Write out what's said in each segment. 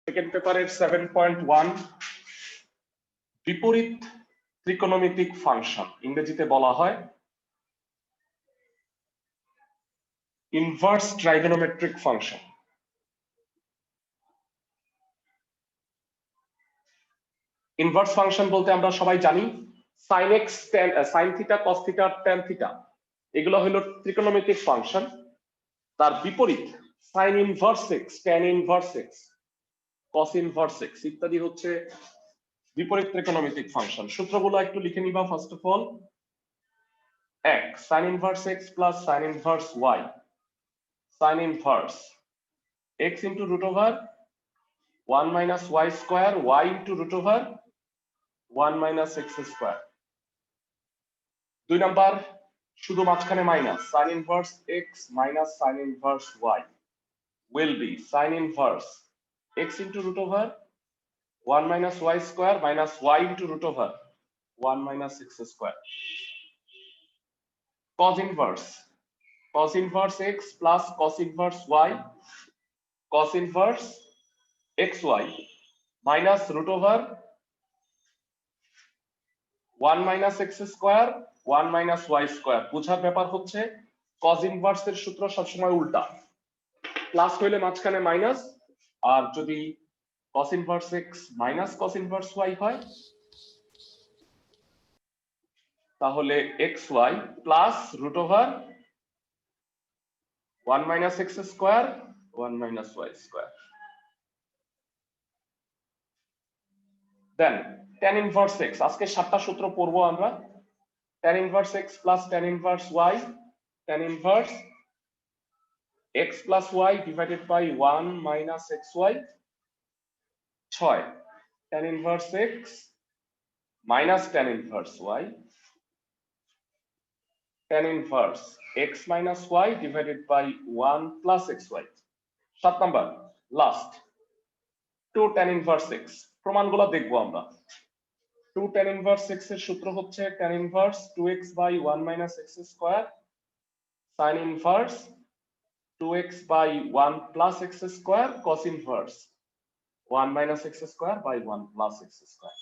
Second পেপারের 7.1 বিপরীত ত্রিকোণমিতিক ফাংশন, ইংরেজিতে বলা হয় inverse trigonometric function. Inverse function বলতে আমরা সবাই জানি sin x sin theta cos theta tan theta এগুলো হলো ত্রিকোণমিতিক ফাংশন। তার বিপরীত sin inverse x tan inverse x cos inverse x ইত্যাদি হচ্ছে বিপরীত ত্রিকোণমিতিক ফাংশন। সূত্রগুলো একটু লিখে নিবা। ফার্স্ট অফ অল, এক sin inverse x plus sin inverse y sin inverse x into root over 1 minus y square y into root over 1 minus x square। দুই নাম্বার শুধু মাঝখানে minus sin inverse x minus sin inverse y will be sin inverse x into root over 1 minus y square minus y into root over 1 minus x square। cos inverse x plus cos inverse y cos inverse xy minus root over 1 minus x square 1 minus y square। বুঝার ব্যাপার হচ্ছে cos inverse এর সূত্র সবসময় উল্টা, plus হইলে মাঝখানে minus, আর যদি cos inverse x minus cos inverse y হয় তাহলে xy plus root over 1 minus x square 1 minus y square। Then tan inverse x, আজকে 7টা সূত্র পড়বো আমরা। tan inverse x plus tan inverse y tan inverse x plus y divided by 1 minus xy 6 tan inverse x minus tan inverse y tan inverse x minus y divided by 1 plus xy। 7 number last 2 tan inverse x। প্রমাণগুলো দেখবো আমরা। 2 tan inverse x এর সূত্র হচ্ছে tan inverse 2x by 1 minus x square sin inverse 2x by 1 plus x square cos inverse 1 minus x square by 1 plus x square।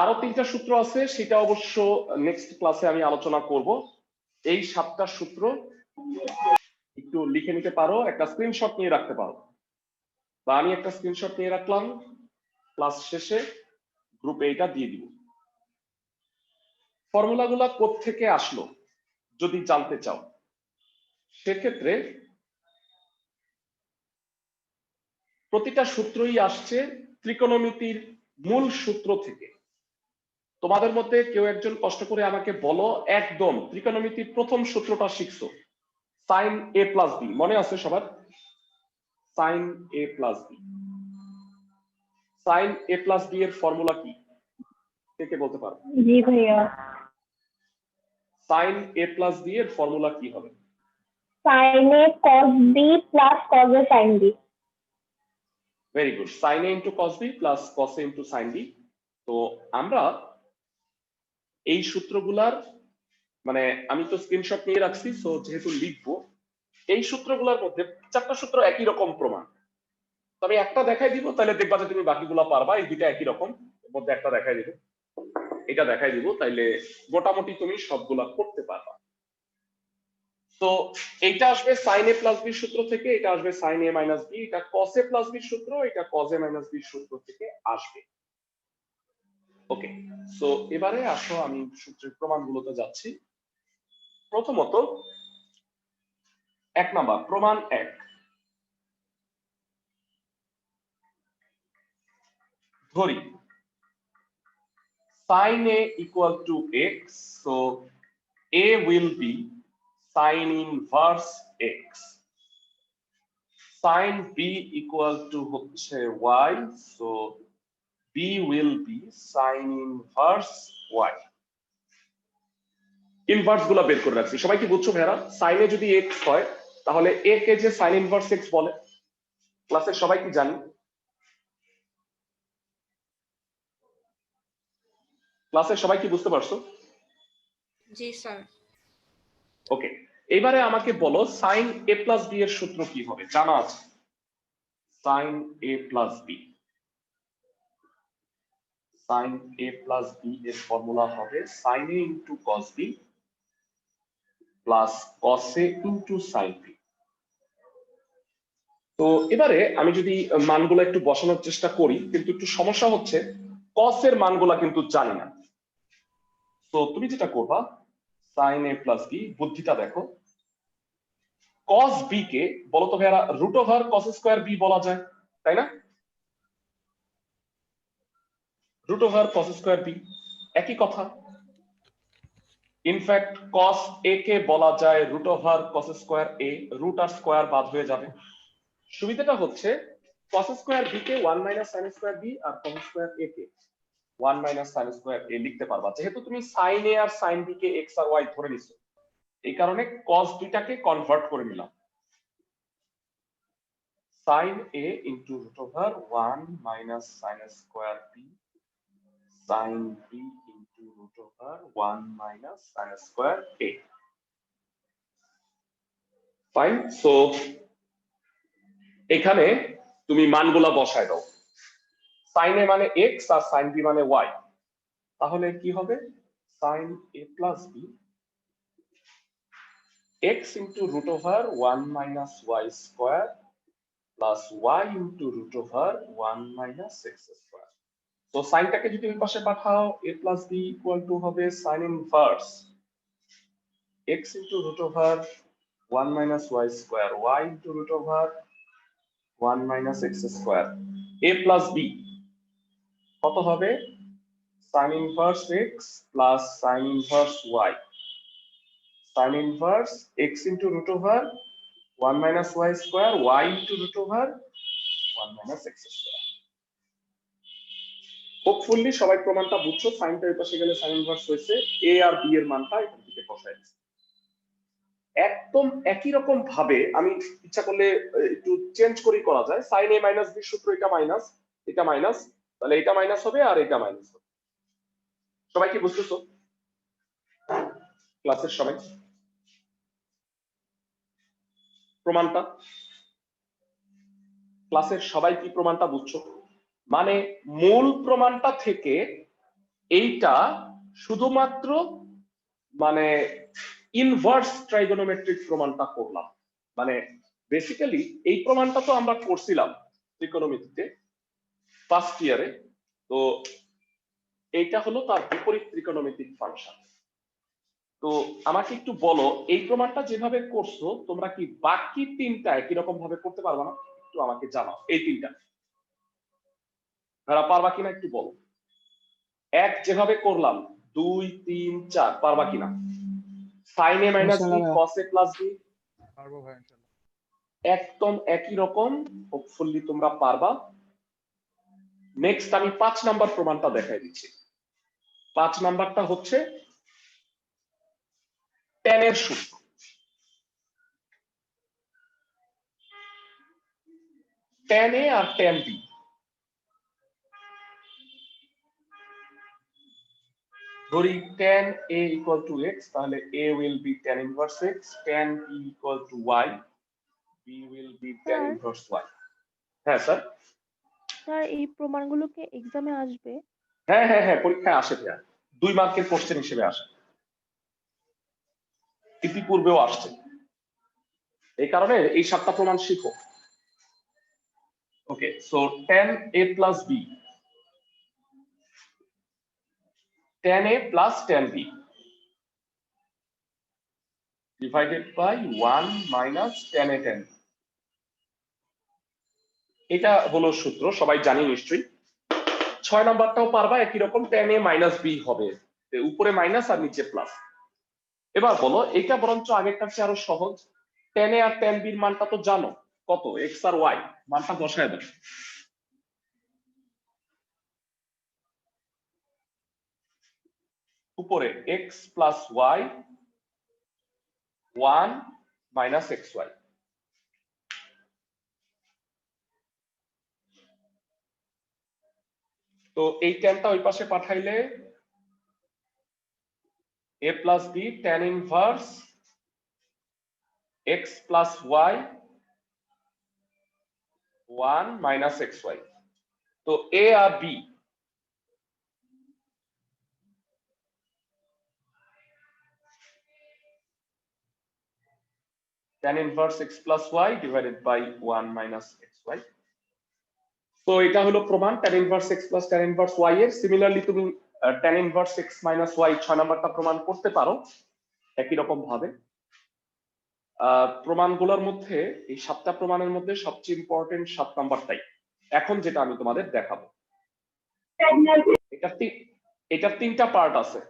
আরো 3টা সূত্র আছে, সেটা অবশ্য নেক্সট ক্লাসে আমি আলোচনা করব। এই 7টা সূত্র একটু লিখে নিতে পারো, একটা স্ক্রিনশট নিয়ে রাখতে পারো, বা আমি একটা স্ক্রিনশট নিয়ে রাখলাম, ক্লাস শেষে গ্রুপে এটা দিয়ে দিব। ফর্মুলাগুলো কোত্থেকে আসলো যদি জানতে চাও, সেক্ষেত্রে প্রতিটা সূত্রই আসছে ত্রিকোণমিতির মূল সূত্র থেকে। তোমাদের মধ্যে কেউ একজন কষ্ট করে আমাকে বলো, একদম ত্রিকোণমিতির প্রথম সূত্রটা শিখছো, sin a plus b, মনে আছে সবার? sin a plus b, sin a plus b এর ফর্মুলা কি কে কে বলতে পারো? জি ভাইয়া, sin a plus b এর ফর্মুলা কি হবে? sin a cos b plus cos a sin b। Very good, sin a into cos b plus cos a into sin b। তো আমরা এই সূত্রগুলার, মানে আমি তো স্ক্রিনশট নিয়ে রাখছি, সো যেহেতু লিখবো, এই সূত্রগুলোর মধ্যে 4টা সূত্র একই রকম প্রমাণ। তবে একটা দেখাই দিব, তাহলে দেখবা যে তুমি বাকিগুলো পারবা। এই দুইটা একই রকম, এর মধ্যে একটা দেখাই দিব, এটা দেখাই দিব, তাইলে মোটামুটি তুমি সবগুলা করতে পারবা। তো এইটা আসবে sin a plus b সূত্র থেকে, এটা আসবে sin a minus b, এটা cos a plus b সূত্র, এটা cos a minus b সূত্র থেকে আসবে। ওকে, সো এবারে আসো আমি সূত্রের প্রমাণগুলোতে যাচ্ছি। প্রথমত 1 নাম্বার প্রমাণ 1, ধরি sin a equal to x, so a will be sin inverse x, sin b equal to হচ্ছে y, so b will be sin inverse y। Inverse গুলো বের করে রাখছি, সবাই কি বুঝছো ভাইরা? sin এ যদি x হয় তাহলে a কে যে sin inverse x বলে, ক্লাসের সবাই কি জানি? ক্লাসের সবাই কি বুঝতে পারছো? জি স্যার। ওকে, এবারে আমাকে বলো sin a plus b এর সূত্র কি হবে, জানা আছে? sin a plus b। sin a plus b এর ফর্মুলা হবে sin a into cos b plus cos a into sin b। তো এবারে আমি যদি মানগুলো একটু বসানোর চেষ্টা করি, কিন্তু একটু সমস্যা হচ্ছে cos এর মানগুলা কিন্তু জানি না। তো তুমি যেটা করবা sin a plus b, বুদ্ধিটা দেখো, cos b কে বলো তো ভাইয়া root over cos square b বলা যায়, তাই না? Root over cos square b একই কথা। ইনফ্যাক্ট cos a কে বলা যায় root over cos square a, root আর স্কয়ার বাদ হয়ে যাবে। সুবিধাটা হচ্ছে cos স্কয়ার b কে 1 মাইনাস sin স্কয়ার b আর cos স্কয়ার a কে 1 মাইনাস sin স্কয়ার a লিখতে পারবা, যেহেতু তুমি sin a R sin b K x R y ধরে নিছো, এই কারণে cos দুইটাকে কনভার্ট করে নিলাম। sin a into root over 1 minus sin square b sin b into root over 1 minus sin square a। Fine. So এখানে তুমি মানগুলা বসায় দাও, sin a মানে x আর sin b মানে y, তাহলে কি হবে sin a plus b x into root over 1 minus y square plus y into root over 1 minus x square। তো সাইনটাকে যদি ওই পাশে পাঠাও a plus b equal to হবে sin inverse x into root over 1 minus y square y into root over 1 minus x square। a plus b কত হবে sin inverse x plus sin inverse y, sin inverse x into root over 1 minus y square y into root over 1 minus x square। Hopefully সবাই প্রমাণটা বুঝছো, সাইনটা এই পাশে গেলে sign inverse হয়েছে, এ আর B এর মানটা এখান থেকে বসাই দিচ্ছি। একদম একই রকম ভাবে আমি ইচ্ছা করলে একটু চেঞ্জ করে করা যায়, সাইন এ মাইনাস বি সূত্র এটা মাইনাস, এটা মাইনাস, তাহলে এটা মাইনাস হবে আর এটা মাইনাস হবে। সবাই কি বুঝতেছো ক্লাসের সবাই প্রমাণটা? ক্লাসের সবাই কি প্রমাণটা বুঝছো? মানে মূল প্রমাণটা থেকে এইটা শুধুমাত্র মানে ইনভার্স ট্রাইগোনোমেট্রিক প্রমাণটা করলাম। মানে বেসিক্যালি এই প্রমাণটা তো আমরা করছিলাম ত্রিকোণমিতিতে ফার্স্ট ইয়ারে, তো এইটা হলো তার বিপরীত ত্রিকোণমিতিক ফাংশন। তো আমাকে একটু বলো এই প্রমাণটা যেভাবে করছো তোমরা কি বাকি তিনটা একই রকম ভাবে করতে পারবা না? একটু আমাকে জানাও এই তিনটা তারা পারবা কিনা একটু বলো। এক যেভাবে করলাম 2 3 4 পারবা কিনা? sin a minus b cos a plus b পারবো ভাই ইনশাআল্লাহ। একদম একই রকম, হোপফুলি তোমরা পারবা। নেক্সট আমি 5 নাম্বার প্রমাণটা দেখাই দিচ্ছি। 5 নাম্বারটা হচ্ছে tan এর সূত্র। tan a আর tan b, ধরি tan a equal to x, তাহলে a will be tan inverse x, tan b equal to y, b will be tan inverse y। হ্যাঁ স্যার। স্যার এই প্রমাণগুলো কি এক্সামে আসবে? হ্যাঁ হ্যাঁ হ্যাঁ, পরীক্ষায় আসে ভাইয়া, 2 মার্কের কোশ্চেন হিসেবে আসে, ইতিপূর্বেও আসছে, এই কারণে এই 7টা প্রমাণ শিখো। ওকে, so tan a plus b, tan a plus tan b divided by 1 minus tan a tan b, এটা হলো সূত্র, সবাই জানি নিশ্চয়ই। 6 নাম্বারটাও পারবা একই রকম, tan a minus b হবে, উপরে মাইনাস আর নিচে প্লাস। এবার বলো এটা বরঞ্চ আগেরটার চেয়ে আরো সহজ, tan a আর tan b এর মানটা তো জানো কত, x আর y, মানটা বসায় দাও। উপরে x plus y 1 minus xy, তো এই ট্যানটা ওই পাশে পাঠাইলে a plus b tan inverse x plus y 1 minus xy। তো a R b tan inverse x plus y divided by 1 minus xy। তো এটা হলো প্রমাণ tan inverse x plus tan inverse y এর। সিমিলারলি তুমি tan inverse x minus y 6 নাম্বারটা প্রমাণ করতে পারো একই রকম ভাবে। প্রমাণগুলোর মধ্যে এই 7টা প্রমাণের মধ্যে সবচেয়ে ইম্পর্টেন্ট 7 নাম্বারটাই এখন যেটা আমি তোমাদের দেখাবো। এটার 3টা পার্ট আছে।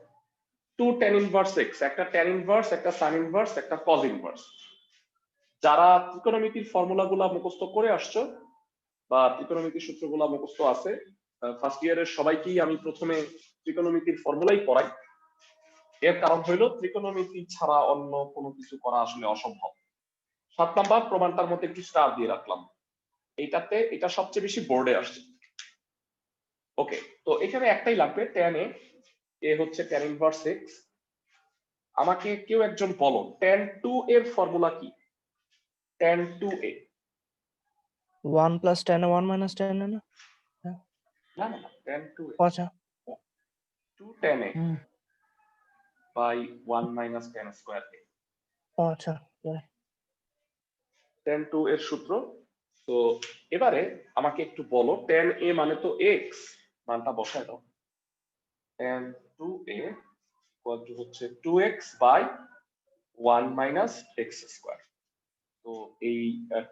2 tan inverse x, একটা tan inverse, একটা sin inverse, একটা cos inverse। যারা ত্রিকোণমিতির ফর্মুলাগুলো মুখস্থ করে আসছো বা ত্রিকোণমিতির সূত্রগুলো মুখস্থ আছে, ফার্স্ট ইয়ারের সবাইকেই আমি প্রথমে ত্রিকোণমিতির ফর্মুলাই পড়াই। এর কারণ হইলো ত্রিকোণমিতি ছাড়া অন্য কোনো কিছু করা আসলে অসম্ভব। 7 নাম্বার প্রমাণটার মধ্যে একটু স্টার দিয়ে রাখলাম, এটা সবচেয়ে বেশি বোর্ডে আসছে। ওকে, তো এখানে একটাই লাগবে tan এ হচ্ছে tan inverse x। আমাকে কেউ একজন বলো tan 2 এর ফর্মুলা কি? tan 2a 1 plus tan 1 minus tan না? না না tan 2a আচ্ছা 2 tan a by 1 minus tan square a। আচ্ছা tan 2 এর সূত্র। তো এবারে আমাকে একটু বলো tan a মানে তো x, মানটা বসায় দাও। tan 2a equal to হচ্ছে 2x by 1 minus x square। তো এই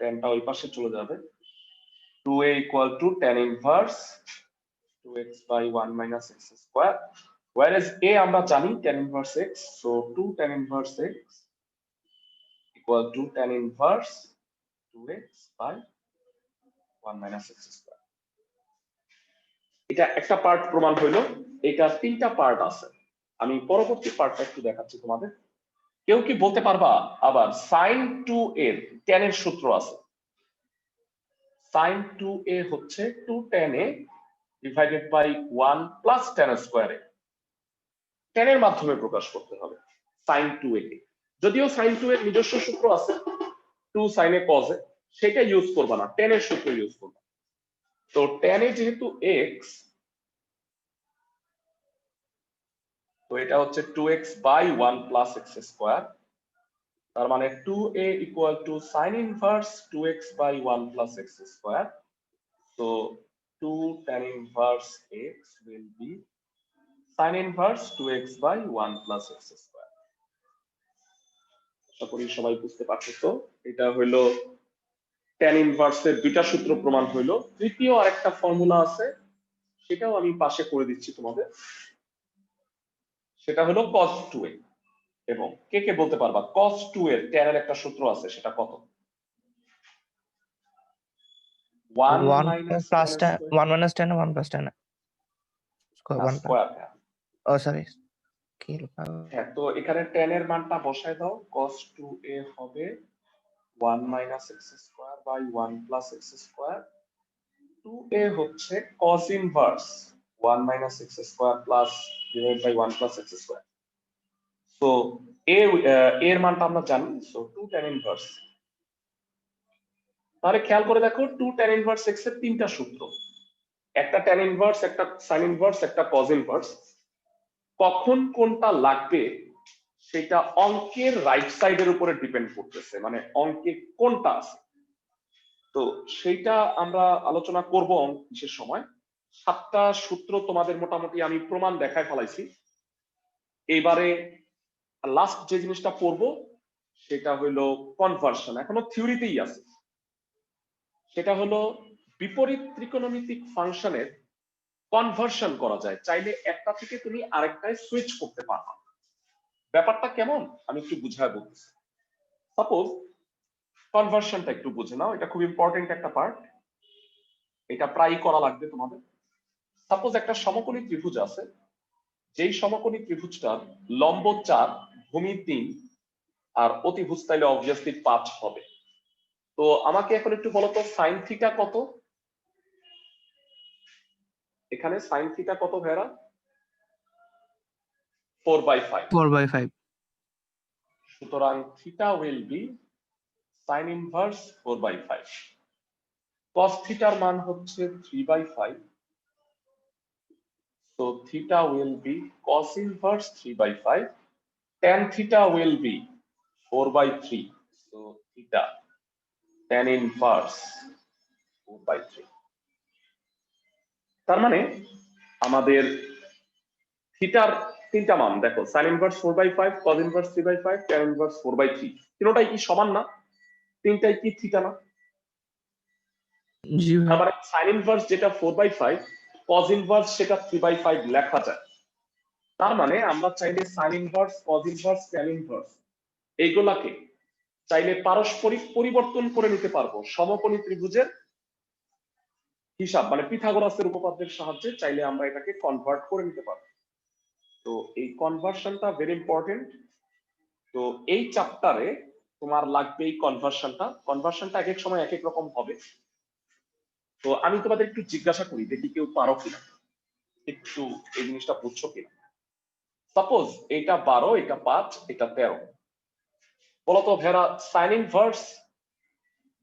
tanটা ওই পাশে চলে যাবে। 2a equal to tan inverse 2x by 1 minus x square, whereas a আমরা জানি tan inverse x, so 2 tan inverse x equal to tan inverse 2x by 1 minus x square। এটা একটা পার্ট প্রমাণ হইলো। এটা 3টা পার্ট আছে, আমি পরবর্তী পার্টটা একটু দেখাচ্ছি তোমাদের। কেউ কি বলতে পারবা আবার sin 2a এর tan এর সূত্র আছে? sin 2a হচ্ছে 2 tan a divided by 1 plus tan square a। tan এর মাধ্যমে প্রকাশ করতে হবে sin 2a কে। যদিও sin 2 এর নিজস্ব সূত্র আছে 2 sin a cos a, সেটা ইউজ করবা না, tan এর সূত্র ইউজ করবা। তো tan a যেহেতু x, তো এটা হচ্ছে 2x by 1 plus x square, তার মানে 2a equal to sin inverse 2x by 1 plus x square। So 2 tan inverse x will be sin inverse 2x by 1 plus x square। আশা করি সবাই বুঝতে পারছো। এটা হলো tan inverse এর দুইটা সূত্র প্রমাণ হইলো। তৃতীয় আরেকটা ফর্মুলা আছে, সেটাও আমি পাশে করে দিচ্ছি তোমাদের। সেটা হলো cos 2a। এবং কে কে বলতে পারবা cos 2 এর tan এর একটা সূত্র আছে, সেটা কত? 1 minus plus tan 1 minus tan 1 plus tan square। ও সরি হ্যাঁ, তো এখানে tan এর মানটা বসায় দাও। cos 2a হবে 1 minus x square by 1 plus x square। 2a হচ্ছে cos inverse 1 minus x square plus divided by 1 plus x square। So এর মানটা আমরা জানি, so 2 tan inverse। তাহলে খেয়াল করে দেখো 2 tan inverse x এর 3টা সূত্র, একটা tan inverse, একটা sin inverse, একটা cos inverse। কখন কোনটা লাগবে সেটা অঙ্কের রাইট সাইডের উপরে ডিপেন্ড করতেছে, মানে অঙ্কে কোনটা আছে। তো সেইটা আমরা আলোচনা করব অঙ্কের সময়। 7টা সূত্র তোমাদের মোটামুটি আমি প্রমাণ দেখায় ফেলাইছি। এইবারে লাস্ট যে জিনিসটা পড়বো সেটা হলো কনভার্সন, এখনো থিওরিতেই আছে। সেটা হলো বিপরীত ত্রিকোণমিতিক ফাংশনের কনভার্সন করা যায়, চাইলে একটা থেকে তুমি আরেকটায় সুইচ করতে পারবা। ব্যাপারটা কেমন আমি একটু বুঝায় বলতেছি। সাপোজ কনভার্সনটা একটু বুঝে নাও, এটা খুব ইম্পর্টেন্ট একটা পার্ট, এটা প্রায়ই করা লাগবে তোমাদের। সাপোজ একটা সমকোণী ত্রিভুজ আছে, যেই সমকোণী ত্রিভুজটার লম্ব 4, ভূমি 3 আর অতিভুজ তাইলে অবভিয়াসলি 5 হবে। তো আমাকে এখন একটু বলো তো সাইন থিটা কত? এখানে সাইন থিটা কত ভেরা? 4/5। 4/5 সুতরাং theta will be sin inverse 4/5। cos থিটার মান হচ্ছে 3/5, so theta will be cos inverse 3/5, tan theta will be 4/3, so theta tan inverse 4/3। তার মানে আমাদের থিটার তিনটা মান দেখো, sin inverse 4/5, cos inverse 3/5, tan inverse 4/3, তিনটাই কি সমান না? তিনটাই কি থিটা না? জি ভাই। আবার sin inverse যেটা 4/5, cos inverse সেটা 3/5 লেখা যায়। তার মানে আমরা চাইলে sin inverse, cos inverse, tan inverse এইগুলাকে চাইলে পারস্পরিক পরিবর্তন করে নিতে পারবো সমকোণী ত্রিভুজের হিসাব, মানে পিথাগোরাসের উপপাদ্যের সাহায্যে চাইলে আমরা এটাকে কনভার্ট করে নিতে পারবো। তো এই কনভার্সনটা ভেরি ইম্পর্টেন্ট। তো এই চ্যাপ্টারে তোমার লাগবে এই কনভার্সনটা এক এক সময় এক এক রকম হবে। তো আমি তোমাদের একটু জিজ্ঞাসা করি, দেখি কেউ পারো কিনা, একটু এই জিনিসটা বুঝছো কিনা। সাপোজ এটা 12, এটা 5, এটা 13, বলতো ভেরা সাইন ইনভার্স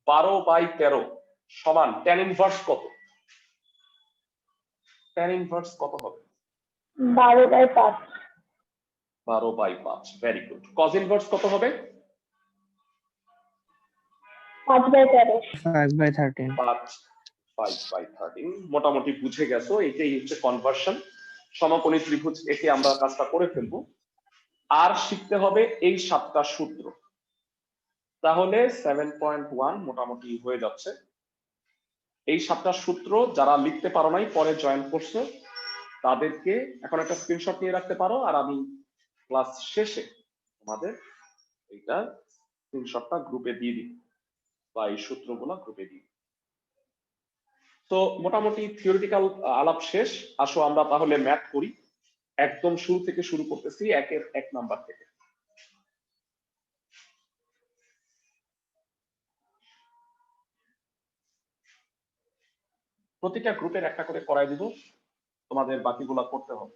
12/13 সমান tan ইনভার্স কত? tan ইনভার্স কত হবে? 12/5। 12/5, ভেরি গুড। cos ইনভার্স কত হবে? 5/13। 5/13। 5/13, মোটামুটি বুঝে গেছো। এটাই হচ্ছে কনভার্সন, সমকোণী ত্রিভুজ। একে আমরা কাজটা করে ফেলবো। আর শিখতে হবে এই 7টা সূত্র, তাহলে 7.1 মোটামুটি হয়ে যাচ্ছে। এই 7টা সূত্র যারা লিখতে পারো নাই, পরে জয়েন করছো, তাদেরকে এখন একটা স্ক্রিনশট নিয়ে রাখতে পারো, আর আমি ক্লাস শেষে তোমাদের এইটা স্ক্রিনশটটা গ্রুপে দিয়ে দিই, বা এই সূত্রগুলো গ্রুপে দিই। তো মোটামুটি থিওরিটিক্যাল আলাপ শেষ। আসো আমরা তাহলে ম্যাথ করি। একদম শুরু থেকে শুরু করতেছি, 1 নাম্বার থেকে। প্রতিটা গ্রুপের একটা করে করাই দিব, তোমাদের বাকিগুলা করতে হবে।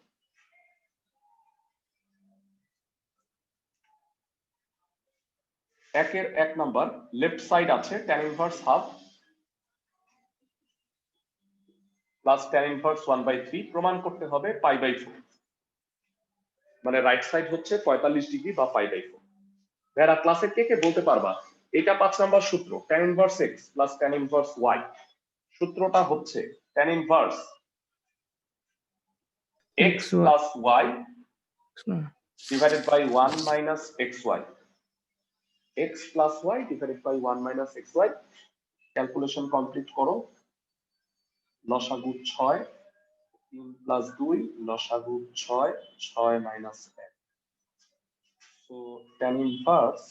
একের 1 নাম্বার, লেফট সাইড আছে tan inverse half plus tan inverse 1/3, প্রমাণ করতে হবে π/4, মানে রাইট সাইড হচ্ছে 45 ডিগ্রি বা π/4। ভেরা ক্লাসে কে কে বলতে পারবা এটা 5 নাম্বার সূত্র, tan inverse x plus tan inverse y। সূত্রটা হচ্ছে tan inverse x plus y divided by 1 minus xy, x plus y divided by 1 minus xy। Calculation complete করো। লসাগু 6, 3 প্লাস 2, লসাগু 6, 6 minus 1। So tan inverse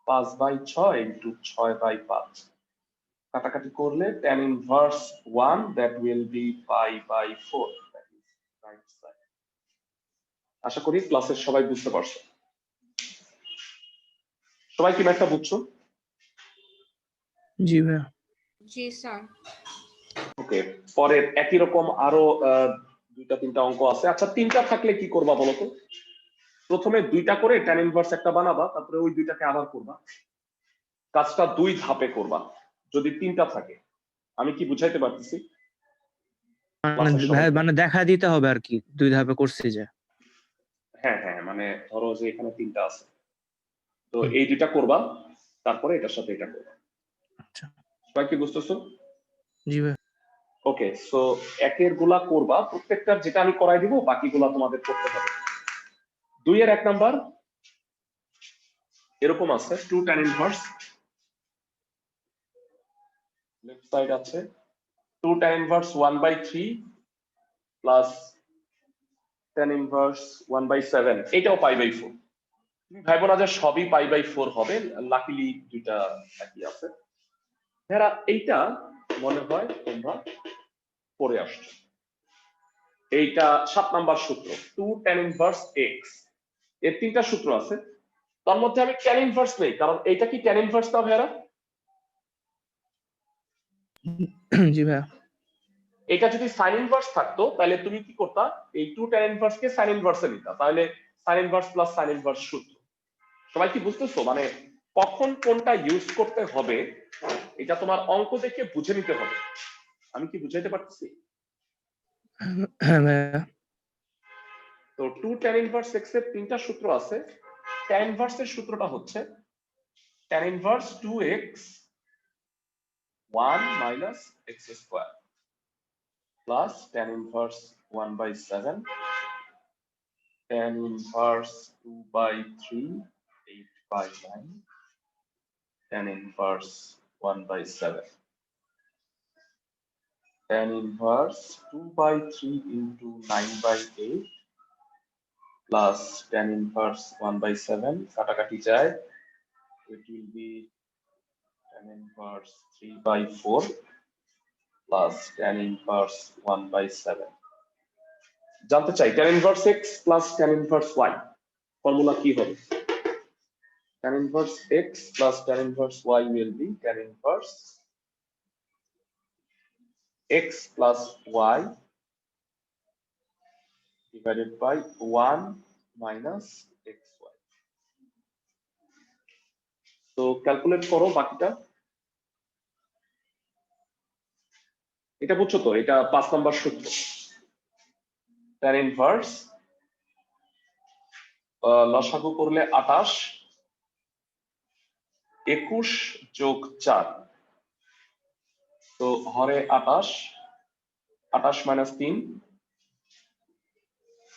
5/6 into 6/5, কাটাকাটি করলে tan inverse 1, that will be π/4, that is right side। আশা করি ক্লাসের সবাই বুঝতে পারছো। সবাই কি ম্যাথটা বুঝছো? জি ভাই। জি স্যার। ওকে, পরের একই রকম আরো 2-3টা অঙ্ক আছে। আচ্ছা, 3টা থাকলে কি করবা বলো তো? প্রথমে 2টা করে tan ইনভার্স একটা বানাবা, তারপরে ওই 2টাকে আবার করবা। কাজটা 2 ধাপে করবা যদি 3টা থাকে। আমি কি বুঝাইতে পারতেছি? ভাই মানে দেখা দিতে হবে আর কি, 2 ধাপে করছি যে। হ্যাঁ হ্যাঁ, মানে ধরো যে এখানে 3টা আছে, তো এই 2টা করবা, তারপরে এটার সাথে এটা করবা। আচ্ছা। সবাই কি বুঝতেছো? জি ভাই। ওকে, সো একের গুলা করবা, প্রত্যেকটার যেটা আমি করাই দিব, বাকিগুলা তোমাদের করতে হবে। 2 এর 1 নাম্বার এরকম আছে, 2 tan ইনভার্স, লেফট সাইড আছে 2 tan inverse 1/3 plus tan inverse 1/7, এটাও π/4। তুমি ভাইবো না যে সবই π/4 হবে, লাকিলি 2টা একই আছে। এরা এইটা মনে হয় তোমরা পড়ে আসছো। এইটা 7 নাম্বার সূত্র, 2 tan ইনভার্স x। এর 3টা সূত্র আছে, তার মধ্যে আমি tan ইনভার্স নেই, কারণ এইটা কি tan ইনভার্স না ভাইরা? জি ভাই। এটা যদি sin ইনভার্স থাকতো তাহলে তুমি কি করতা, এই 2 tan ইনভার্স কে sin ইনভার্সে নিতা, তাহলে sin inverse plus sin inverse সূত্র। সবাই কি বুঝতেছো? মানে কখন কোনটা ইউজ করতে হবে এটা তোমার অঙ্ক দেখে বুঝে নিতে হবে। আমি কি বুঝাইতে পারতেছি? হ্যাঁ ভাইয়া। তো 2 tan inverse x এর তিনটা সূত্র আছে। tan inverse এর সূত্রটা হচ্ছে tan inverse 2x 1 minus x square plus tan inverse 1/7 tan inverse 2/3 8/9 tan inverse 1/7 tan inverse 2/3 into 9/8 plus tan inverse 1/7 কাটাকাটি যায়, it will be tan inverse 3/4 plus tan inverse 1/7। জানতে চাই tan inverse x plus tan inverse y formula কি হবে? tan inverse x plus tan inverse y will be tan inverse x plus y divided by 1 minus xy। তো calculate করো বাকিটা। এটা বুঝছো তো? এটা 5 নাম্বার সূত্র। tan inverse লসাগু করলে 28, 21 যোগ 4, তো হরে 28, 28 মাইনাস 3,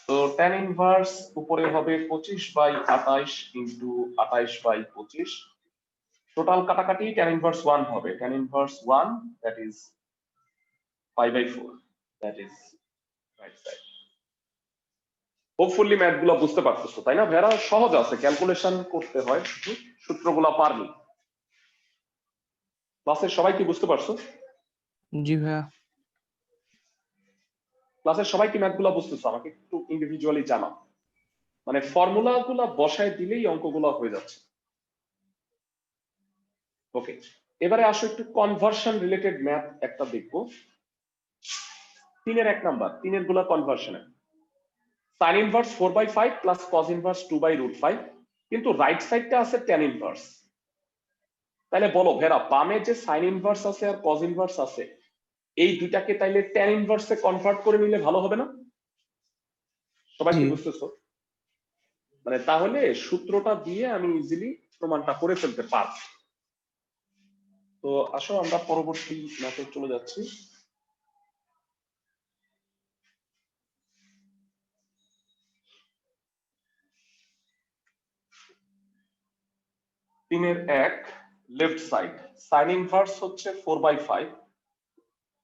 তো tan ইনভার্স উপরে হবে 25/28 ইনটু 28/25, টোটাল কাটাকাটি tan ইনভার্স 1 হবে, tan inverse 1 that is 5/4, that is right side. Hopefully math গুলো বুঝতে পারতেছো তাই না? ভেরা সহজ আছে, ক্যালকুলেশন করতে হয় শুধু, সূত্রগুলো পারনি। ক্লাসের সবাই কি বুঝতে পারছো? জি ভাইয়া। ক্লাসের সবাই কি ম্যাথগুলো বুঝতেছো? আমাকে একটু ইন্ডিভিজুয়ালি জানাও। মানে ফর্মুলা গুলা বসায় দিলেই অঙ্কগুলো হয়ে যাচ্ছে। ওকে, এবারে আসো একটু কনভার্সন রিলেটেড ম্যাথ একটা দেখবো। 3 এর 1 নাম্বার, 3 এর গুলা কনভার্সনে sin inverse 4/5 plus cos inverse 2/√5, কিন্তু রাইট সাইডটা আছে tan ইনভার্স। তাহলে বলো ভেরা, বামে যে sin ইনভার্স আছে আর cos ইনভার্স আছে, এই দুইটাকে তাইলে tan ইনভার্সে কনভার্ট করে নিলে ভালো হবে না? সবাই কি জি। বুঝতেছো? মানে তাহলে সূত্রটা দিয়ে আমি ইজিলি প্রমাণটা করে ফেলতে পারব। তো আসো আমরা পরবর্তী ম্যাথে চলে যাচ্ছি। তিনের 1 লেফট সাইড, sin ইনভার্স হচ্ছে 4/5,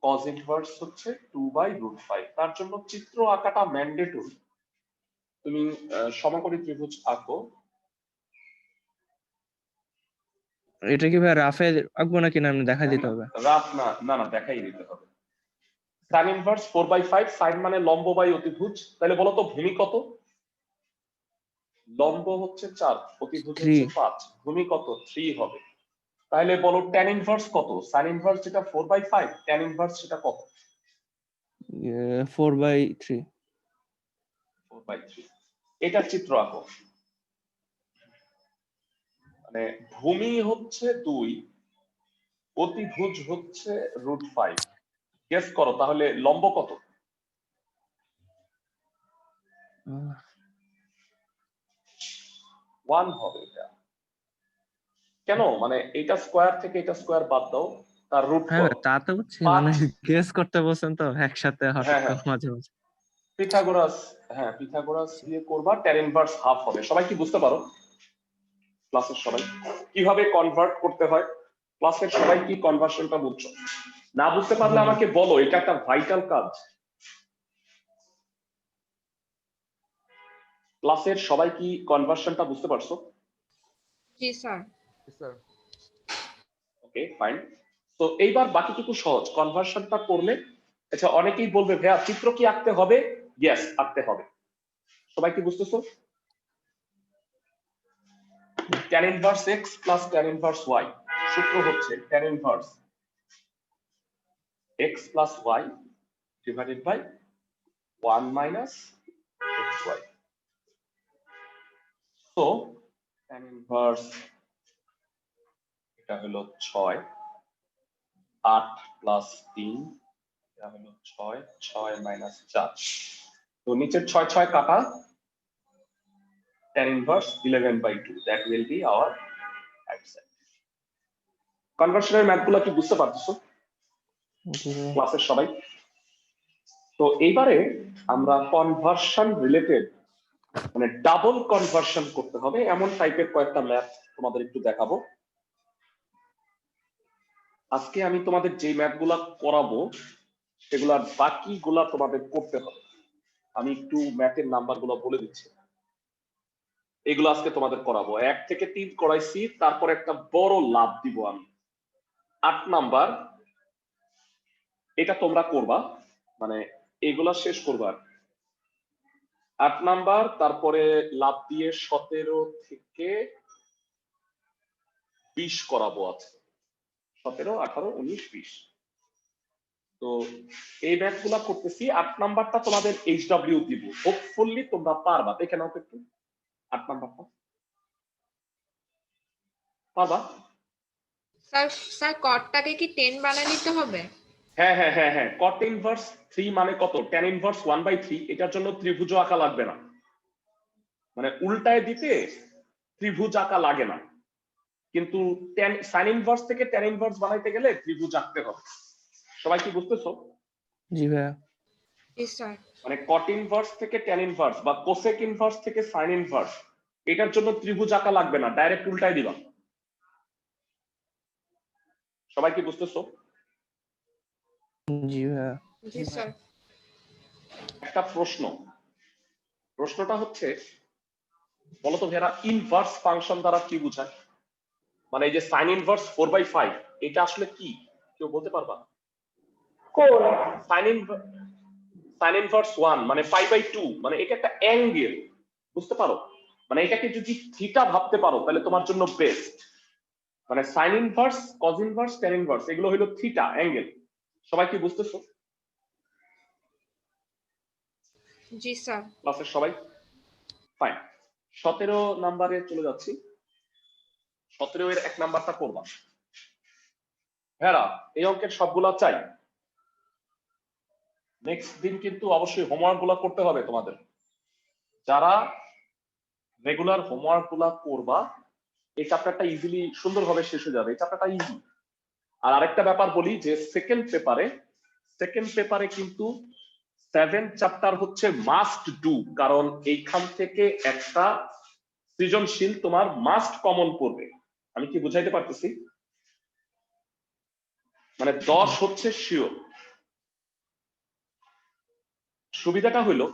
cos ইনভার্স হচ্ছে 2/√5। তার জন্য চিত্র আঁকাটা ম্যান্ডেটরি। তুমি সমকোণী ত্রিভুজ আঁকো। এটা কি ভাইয়া রাফে আঁকবো নাকি না এমনি দেখাই দিতে হবে? রাফ না, না না দেখাই দিতে হবে। sin ইনভার্স 4/5, sin মানে লম্ব বাই অতিভুজ, তাহলে বলো তো ভূমি কত? লম্ব হচ্ছে 4, অতিভুজ হচ্ছে 3। 5, ভূমি কত? 3 হবে। তাহলে বলো tan ইনভার্স কত? sin ইনভার্স যেটা 4/5, tan ইনভার্স সেটা কত? 4/3। 4/3। এটার চিত্র আঁকো। মানে ভূমি হচ্ছে 2, অতিভুজ হচ্ছে √5, গেস করো তাহলে লম্ব কত? 1 হবে এটা। কেন? মানে এটা স্কয়ার থেকে এটা স্কয়ার বাদ দাও, তার রুট হ্যাঁ করো। তা তো বুঝছি, 5, মানে গেস করতে বলছেন তো একসাথে হঠাৎ হ্যাঁ হ্যাঁ করে মাঝে মাঝে। পিথাগোরাস, হ্যাঁ পিথাগোরাস দিয়ে করবা, tan ইনভার্স হাফ হবে। সবাই কি বুঝতে পারো? ক্লাসের সবাই কিভাবে কনভার্ট করতে হয়? ক্লাসের সবাই কি কনভার্সনটা বুঝছো? না বুঝতে পারলে আমাকে বলো, এটা একটা ভাইটাল কাজ। ক্লাসের সবাই কি কনভার্সনটা বুঝতে পারছো? জি স্যার। Sir okay fine. তো এইবার বাকিটুকু সহজ, কনভার্সনটা করলে। আচ্ছা অনেকেই বলবে ভাইয়া চিত্র কি আঁকতে হবে? ইয়েস আঁকতে হবে। সবাই কি বুঝতেছো? tan inverse x plus tan inverse y, সূত্র হচ্ছে tan inverse x plus y divided by 1 minus xy। So tan ইনভার্স এটা হলো 6, 8 প্লাস 3, এটা হলো 6, 6 মাইনাস 4। তো নিচের 6 6 কাটা, tan inverse 11/2, that will be our answer। কনভার্সনের ম্যাথগুলো কি বুঝতে পারতেছো জি ভাইয়া। ক্লাসের সবাই? তো এইবারে আমরা কনভার্সন রিলেটেড মানে ডাবল কনভার্সন করতে হবে এমন টাইপের কয়েকটা ম্যাথ তোমাদের একটু দেখাবো। আজকে আমি তোমাদের যে ম্যাথগুলা করাবো সেগুলার বাকিগুলা তোমাদের করতে হবে। আমি একটু ম্যাথের নাম্বারগুলো বলে দিচ্ছি, এগুলো আজকে তোমাদের করাবো। 1 থেকে 3 করাইছি, তারপর একটা বড় লাভ দিব আমি 8 নাম্বার, এটা তোমরা করবা, মানে এগুলা শেষ করবা। 8 নাম্বার, তারপরে লাভ দিয়ে 17 থেকে 20 করাবো আজকে। 17, 18, 19, 20। তো এই ম্যাথগুলা করতেছি। 8 নাম্বারটা তোমাদের HW দিব, হোপফুলি তোমরা পারবা। দেখে নাও তো একটু 8 নাম্বারটা পারবা? স্যার স্যার কটটাকে কি 10 বানিয়ে নিতে হবে? হ্যাঁ হ্যাঁ হ্যাঁ হ্যাঁ, cot ইনভার্স 3 মানে কত? tan inverse 1/3। এটার জন্য ত্রিভুজ আঁকা লাগবে না, মানে উল্টায় দিতে ত্রিভুজ আঁকা লাগে না, কিন্তু sin ইনভার্স থেকে tan ইনভার্স বানাইতে গেলে ত্রিভুজ আঁকতে হবে। সবাই কি বুঝতেছো? জি ভাইয়া। জি স্যার। মানে cot ইনভার্স থেকে tan ইনভার্স বা cosec ইনভার্স থেকে sin ইনভার্স, এটার জন্য ত্রিভুজ আঁকা লাগবে না, ডাইরেক্ট উল্টায় দিবা। সবাই কি বুঝতেছো? জি ভাইয়া। জি স্যার। একটা প্রশ্নটা হচ্ছে, বলতো ভেরা ইনভার্স ফাংশন দ্বারা কি বোঝায়? মানে এই যে sin ইনভার্স 4/5, এটা আসলে কি কেউ বলতে পারবা? কোন sin ইনভার্স 1 মানে 5/2, মানে এটা একটা অ্যাঙ্গেল, বুঝতে পারো? মানে এটাকে যদি থিটা ভাবতে পারো তাহলে তোমার জন্য বেস্ট। মানে sin inverse, cos inverse, tan inverse এগুলো হলো থিটা অ্যাঙ্গেল। সবাই কি বুঝতেছো জি স্যার। ক্লাসের সবাই? ফাইন। 17 নাম্বারে চলে যাচ্ছি। 17 এর 1 নাম্বারটা করবা। হ্যাঁ, এই অঙ্কের সবগুলা চাই। নেক্সট দিন কিন্তু অবশ্যই হোমওয়ার্ক গুলা করতে হবে তোমাদের। যারা রেগুলার হোমওয়ার্ক গুলা করবা, এই চ্যাপ্টারটা ইজিলি সুন্দরভাবে শেষ হয়ে যাবে। এই চ্যাপ্টারটা ইজি। আর আরেকটা ব্যাপার বলি যে সেকেন্ড পেপারে কিন্তু 7 চ্যাপ্টার হচ্ছে মাস্ট ডু, কারণ এইখান থেকে একটা সৃজনশীল তোমার মাস্ট কমন পড়বে। আমি কি বুঝাইতে পারতেছি? মানে 10 হচ্ছে শিওর। সুবিধাটা হইলো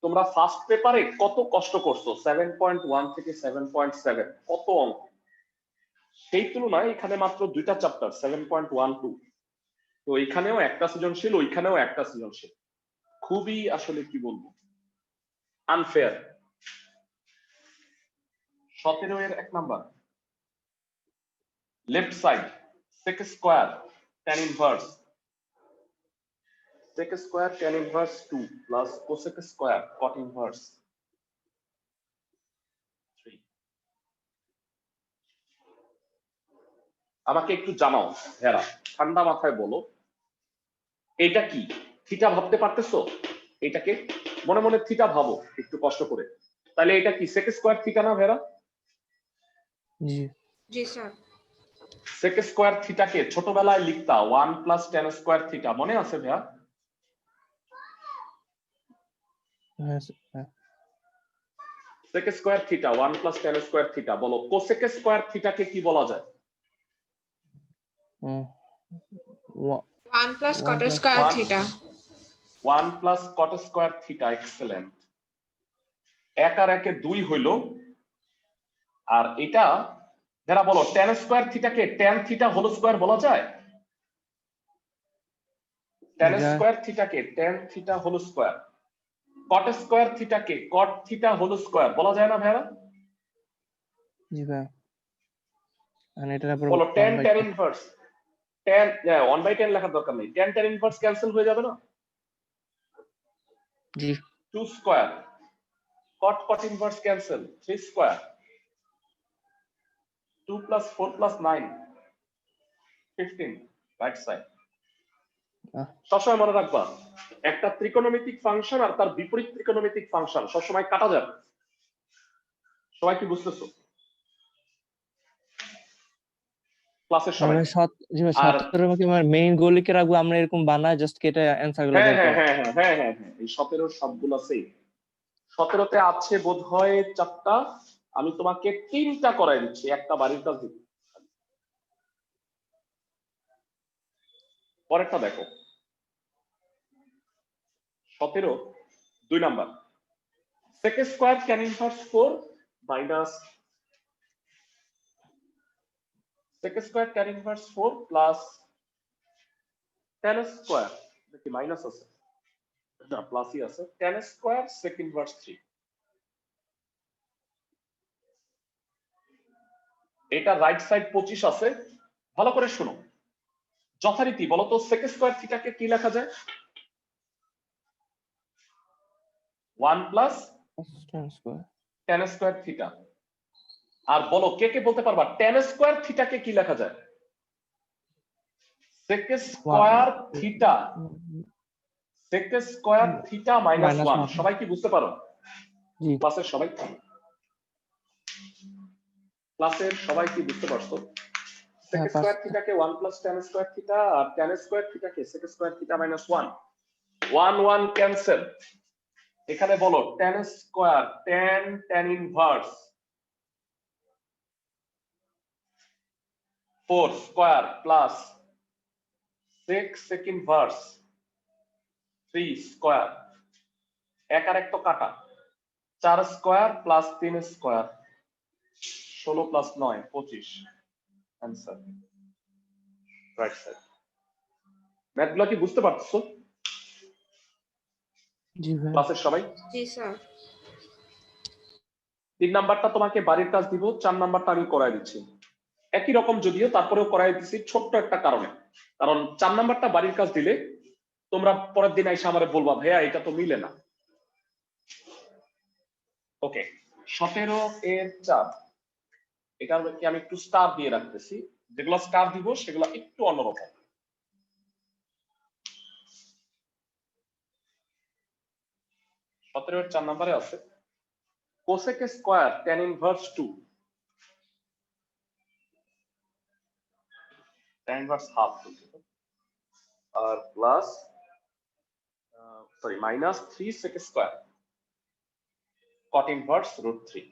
তোমরা ফার্স্ট পেপারে কত কষ্ট করছো, 7.1 থেকে 7.7 কত অঙ্ক, সেই তুলনায় এখানে মাত্র 2টা চ্যাপ্টার 7.12। তো এখানেও একটা সৃজনশীল, ওইখানেও একটা সৃজনশীল, খুবই আসলে কি বলবো আনফেয়ার। 17 এর 1 number, left side sec square tan inverse, sec square tan inverse 2 plus cosec square cot inverse 3। আমাকে একটু জানাও হেরা, ঠান্ডা মাথায় বলো এটা কি? থিটা ভাবতে পারতেছো? এটাকে মনে মনে থিটা ভাবো একটু কষ্ট করে। তাহলে এটা কি sec স্কয়ার থিটা না ভেরা? জি। জি স্যার। sec স্কয়ার থিটাকে ছোটবেলায় লিখতা 1 প্লাস tan স্কয়ার থিটা, মনে আছে ভাইয়া? হ্যাঁ হ্যাঁ। sec square theta 1 plus tan square theta. বলো cosec স্কয়ার থিটাকে কি বলা যায়? 1 plus One cot plus square one- theta. 1 plus cot square theta. Excellent. 1 আর 1 এ 2 হইল। আর এটা যারা বলো tan স্কয়ার থিটাকে tan থিটা হোল স্কয়ার বলা যায়? tan স্কয়ার থিটাকে tan theta whole square, cot square থিটাকে cot থিটা হোল স্কয়ার বলা যায় না ভাইয়া? জি ভাইয়া। আর এটার উপর বলো tan tan ইনভার্স, tan 1/10 লেখার দরকার নেই, tan tan ইনভার্স ক্যান্সেল হয়ে যাবে না? জি 2 square, cot cot inverse cancel, 3 square, 2 plus 4 plus 9 15 right side. আহ। সবসময় মনে রাখবা একটা ত্রিকোণমিতিক ফাংশন আর তার বিপরীত ত্রিকোণমিতিক ফাংশন সবসময় কাটা যাবে। সবাই কি বুঝতেছো? ক্লাসের সময় মানে আর 17 মধ্যে আমার মেইন গোল লিখে রাখবো, আমরা এরকম বানায় জাস্ট কেটে অ্যানসার গুলো বের করব। হ্যাঁ, এই 17 সবগুলো সেম। 17তে আছে বোধ হয় 4টা, আমি তোমাকে 3টা করাই দিচ্ছি, একটা বাড়ির কাজ দিচ্ছি। পরেরটা দেখো 17 2 number sec square tan inverse 4 minus sec square tan inverse 4 plus tan square, দেখি মাইনাস আছে না প্লাসই আছে, tan স্কয়ার sec ইনভার্স 3। এটা রাইট সাইড 25 আছে। ভালো করে শোনো, যথারীতি বলো তো sec স্কয়ার থিটাকে কি লেখা যায়? 1 প্লাস tan স্কয়ার থিটা। আর বলো কে কে বলতে পারবা tan স্কয়ার থিটাকে কি লেখা যায়? sec square theta, sec square theta minus 1। সবাই কি বুঝতে পারো? জি। ক্লাসের সবাই কি বুঝতে পারছো? sec স্কয়ার থিটাকে 1 প্লাস tan স্কয়ার থিটা, আর tan স্কয়ার থিটাকে sec square theta minus 1। 1 1 cancel. এখানে বলো tan square tan inverse 4 square plus sec inverse 3 square, এক আর এক তো কাটা, 4 square plus 3 square, 16 plus 9 25। Answer right side. ম্যাথগুলো কি বুঝতে পারছো? জি ভাই। ক্লাসের সবাই? জি স্যার। 3 নাম্বারটা তোমাকে বাড়ির কাজ দিব, 4 নাম্বারটা আমি করাই দিচ্ছি। একই রকম যদিও, তারপরেও করাই দিচ্ছি ছোট্ট একটা কারণে। কারণ 4 নাম্বারটা বাড়ির কাজ দিলে তোমরা পরের দিন এসে আমারে বলবা ভাইয়া এটা তো মিলে না। ওকে, 17 এর 4, এটার কি আমি একটু স্টার দিয়ে রাখতেছি, যেগুলো স্টার দিব সেগুলো একটু অন্যরকম। 17 এর 4 নম্বরে আছে cosec square tan inverse 2, tan inverse half, আর plus minus 3 sec square cot inverse √3।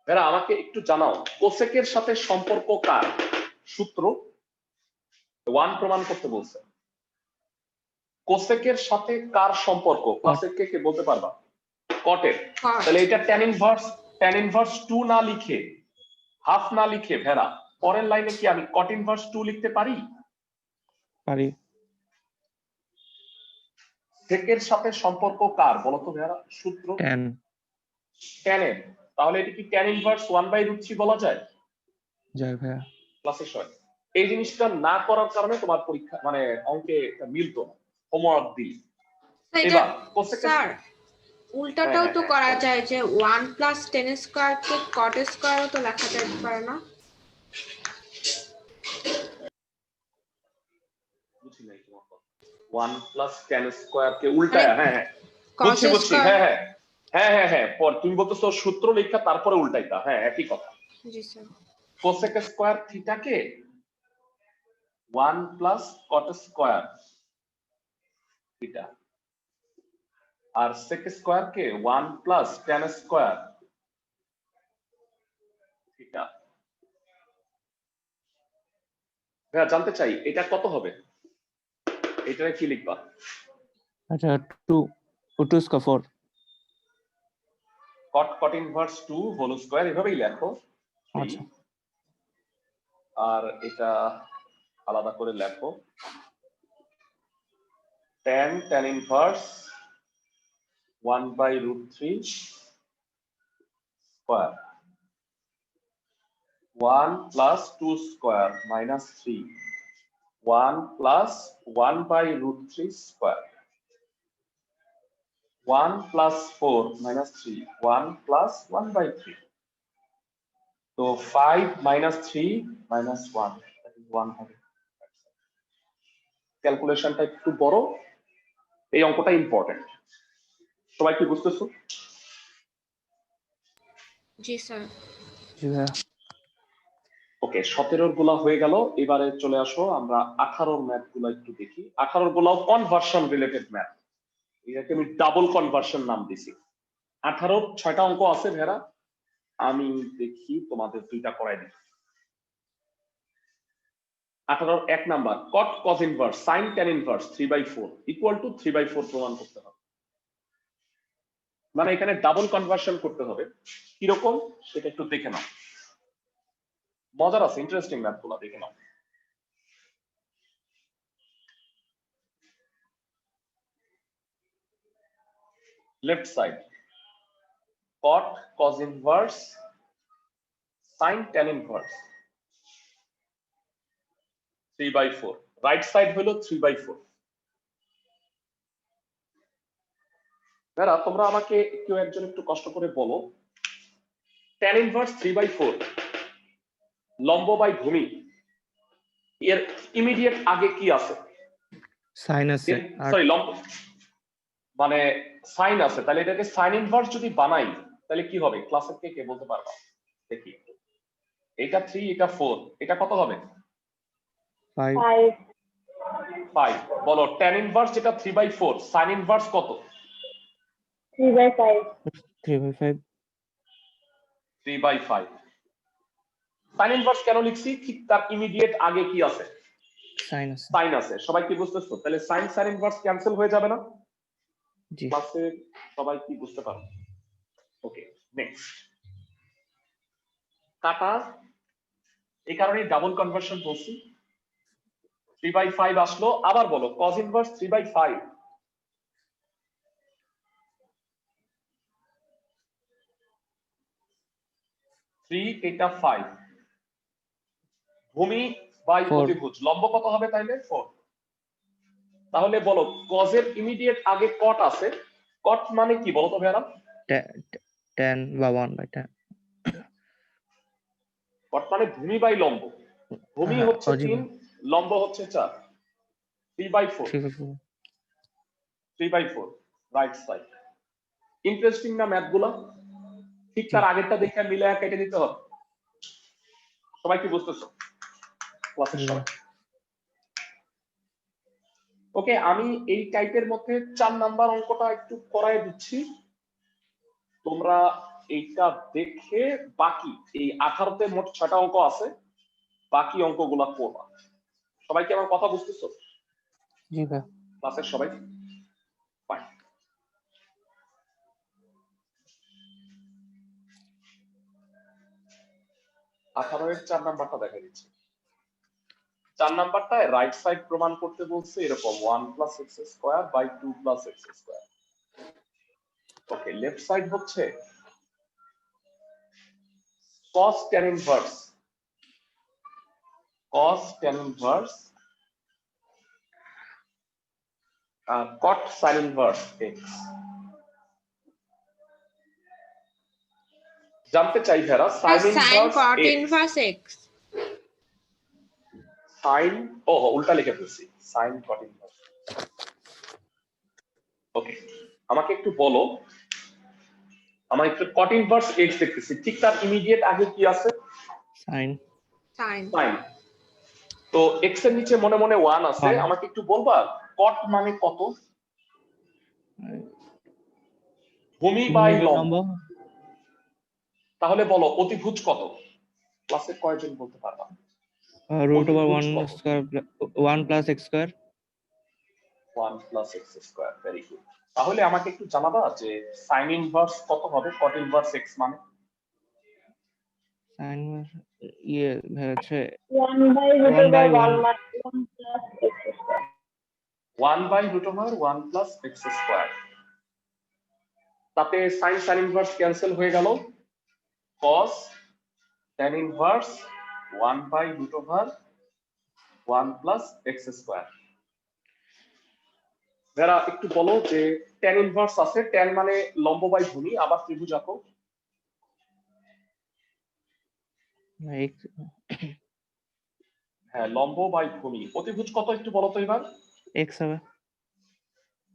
এরা আমাকে একটু জানাও cosec এর সাথে সম্পর্ক কার? সূত্র 1 প্রমাণ করতে বলছে। cosec এর সাথে কার সম্পর্ক? ক্লাসে কে বলতে পারবা? cot এর। তাহলে এটা tan ইনভার্স 2 না লিখে, হাফ না লিখে ভেরা পরের লাইনে কি আমি cot ইনভার্স 2 লিখতে পারি? পারি। sec এর সাথে সম্পর্ক কার বলো তো ভেরা? সূত্র tan এর। তাহলে এটা কি tan ইনভার্স 1/√3 বলা যায়? যায় ভাইয়া। ক্লাসে হয়। এই জিনিসটা না করার কারণে তোমার পরীক্ষা মানে অঙ্কে মিলতো না, হোমওয়ার্ক দিই। এবার স্যার উল্টাটাও তো করা যায় যে 1 প্লাস tan স্কয়ার কে cot স্কয়ারও তো লেখা যেতে পারে না? বুঝি নাই তোমার কথা। 1 প্লাস tan স্কয়ার কে উল্টায়া, হ্যাঁ বুঝছি, হ্যাঁ পর তুমি বলতেছো সূত্র লেখা তারপরে উল্টাইতা, হ্যাঁ একই কথা। জি স্যার। cosec স্কয়ার থিটা কে 1 প্লাস cot স্কয়ার থিটা, আর sec স্কয়ার কে 1 প্লাস tan স্কয়ার থিটা। ভাইয়া জানতে চাই এটা কত হবে? এটারে কি লিখবা? আচ্ছা 2 square 4 cot inverse 2 whole square এভাবেই লেখো। আচ্ছা। আর এটা আলাদা করে লেখো tan inverse 1/√3 square 1 plus 2 square minus 3 1 প্লাস 1/√3 স্কয়ার 1 প্লাস 4 মাইনাস 3 1 প্লাস 1/3। তো 5 মাইনাস 3 মাইনাস 1 1 হবে। ক্যালকুলেশনটা একটু বড়, এই অঙ্কটা ইম্পর্টেন্ট। সবাই কি বুঝতেছো? জি স্যার। জি ভাইয়া। ওকে, 17 গুলা হয়ে গেল। এবারে চলে আসো আমরা 18 ম্যাথ গুলা একটু দেখি। 18 গুলাও কনভার্সন রিলেটেড ম্যাথ, এটাকে আমি ডাবল কনভার্সন নাম দিছি। 18 6টা অঙ্ক আছে ভেরা, আমি দেখি তোমাদের 2টা করাই দিই। 18 1 number cot cos inverse sin tan inverse 3/4 equal to 3/4 প্রমাণ করতে হবে। মানে এখানে ডাবল কনভার্সন করতে হবে, কিরকম সেটা একটু দেখে নাও। মজার আছে, ইন্টারেস্টিং ম্যাথগুলো দেখে নাও। Left side cot cos inverse sin tan inverse 3/4, right side হলো 3/4। তোমরা আমাকে কেউ একজন একটু কষ্ট করে বলো, tan ইনভার্স 3/4 লম্ব বাই ভূমি, এর ইমিডিয়েট আগে কি আছে? সাইন আছে আর সরি, লম্ব মানে সাইন আছে, তাহলে এটাকে সাইন ইনভার্স যদি বানাই তাহলে কি হবে? ক্লাসের কে কে বলতে পারবা? দেখি, এটা 3 এটা 4, এটা কত হবে? 5 5 5। বলো tan ইনভার্স যেটা 3/4 সাইন ইনভার্স কত? 3/5 3/5 3/5। সাইন ইনভার্স কেন লিখছি? ঠিক তার ইমিডিয়েট আগে কি আছে? সাইন আছে। সাইন আছে। সবাই কি বুঝতেছো? তাহলে সাইন সাইন ইনভার্স ক্যান্সেল হয়ে যাবে না? জি ক্লাসে সবাই কি বুঝতে পারো? ওকে, নেক্সট কাটা, এই কারণে ডাবল কনভার্সন বলছি। 3/5 আসলো। আবার বলো cos ইনভার্স 3/5 3 এটা 5, ভূমি বাই 4 অতিভুজ লম্ব কত হবে তাইলে? 4। তাহলে বলো cos এর ইমিডিয়েট আগে cot আছে, cot মানে কি বলো তো ভাইরা? 10 বা 1/10 cot মানে ভূমি বাই লম্ব। ভূমি হ্যাঁ, হচ্ছে অজিব 3, লম্ব হচ্ছে 4, 3/4 3/4 3/4 রাইট সাইড। ইন্টারেস্টিং না ম্যাথগুলো? ঠিক তার আগেরটা দেখে মিলে কেটে দিতে হবে। সবাই কি বুঝতেছো? ক্লাসের সবাই ওকে। আমি এই টাইপের মধ্যে 4 নাম্বার অঙ্কটা একটু করায় দিচ্ছি, তোমরা এইটা দেখে বাকি এই 18তে মোট 6টা অঙ্ক আছে, বাকি অঙ্কগুলা করবা। সবাই কি আমার কথা বুঝতেছো? জি ভাই। ক্লাসের সবাই ফাইন। এর 4 নাম্বারটা দেখা দিচ্ছি। 4 নাম্বারটায় রাইট সাইড প্রমাণ করতে বলছে এরকম 1 + x² / 2 + x²। ওকে, লেফট সাইড হচ্ছে cos tan inverse cot sin inverse x। জানতে চাই যারা sin sin inverse cot x, inverse x। sin উল্টা লিখে ফেলছি, sin cot ইনভার্স। ওকে, আমাকে একটু বলো, আমার একটু cot ইনভার্স x দেখতেছি, ঠিক তার ইমিডিয়েট আগে কি আছে? Sine sin sin। তো x এর নিচে মনে মনে 1 আছে, 1 আমাকে একটু বলবা cot মানে কত? ভূমি বাই লম্ব। তাহলে বলো অতিভুজ কত? ক্লাসে কয়জন বলতে পারবা? √1 অতিভুজ কত? Square 1 + x²। 1 + x²। Very good. তাহলে আমাকে একটু জানাবা যে sin ইনভার্স কত হবে cot ইনভার্স x মানে? সাইন হচ্ছে 1/√1 1/1 1 + x²। 1/√1 + x²। তাতে sin sin ইনভার্স ক্যান্সেল হয়ে গেল, cos tan ইনভার্স 1/√1 + x²। যারা একটু বলো যে tan ইনভার্স আছে, tan মানে লম্ব বাই ভূমি, আবার ত্রিভুজ আঁকো। x হ্যাঁ, লম্ব বাই ভূমি। অতিভুজ কত একটু বলো তো এবার। এক্স হবে।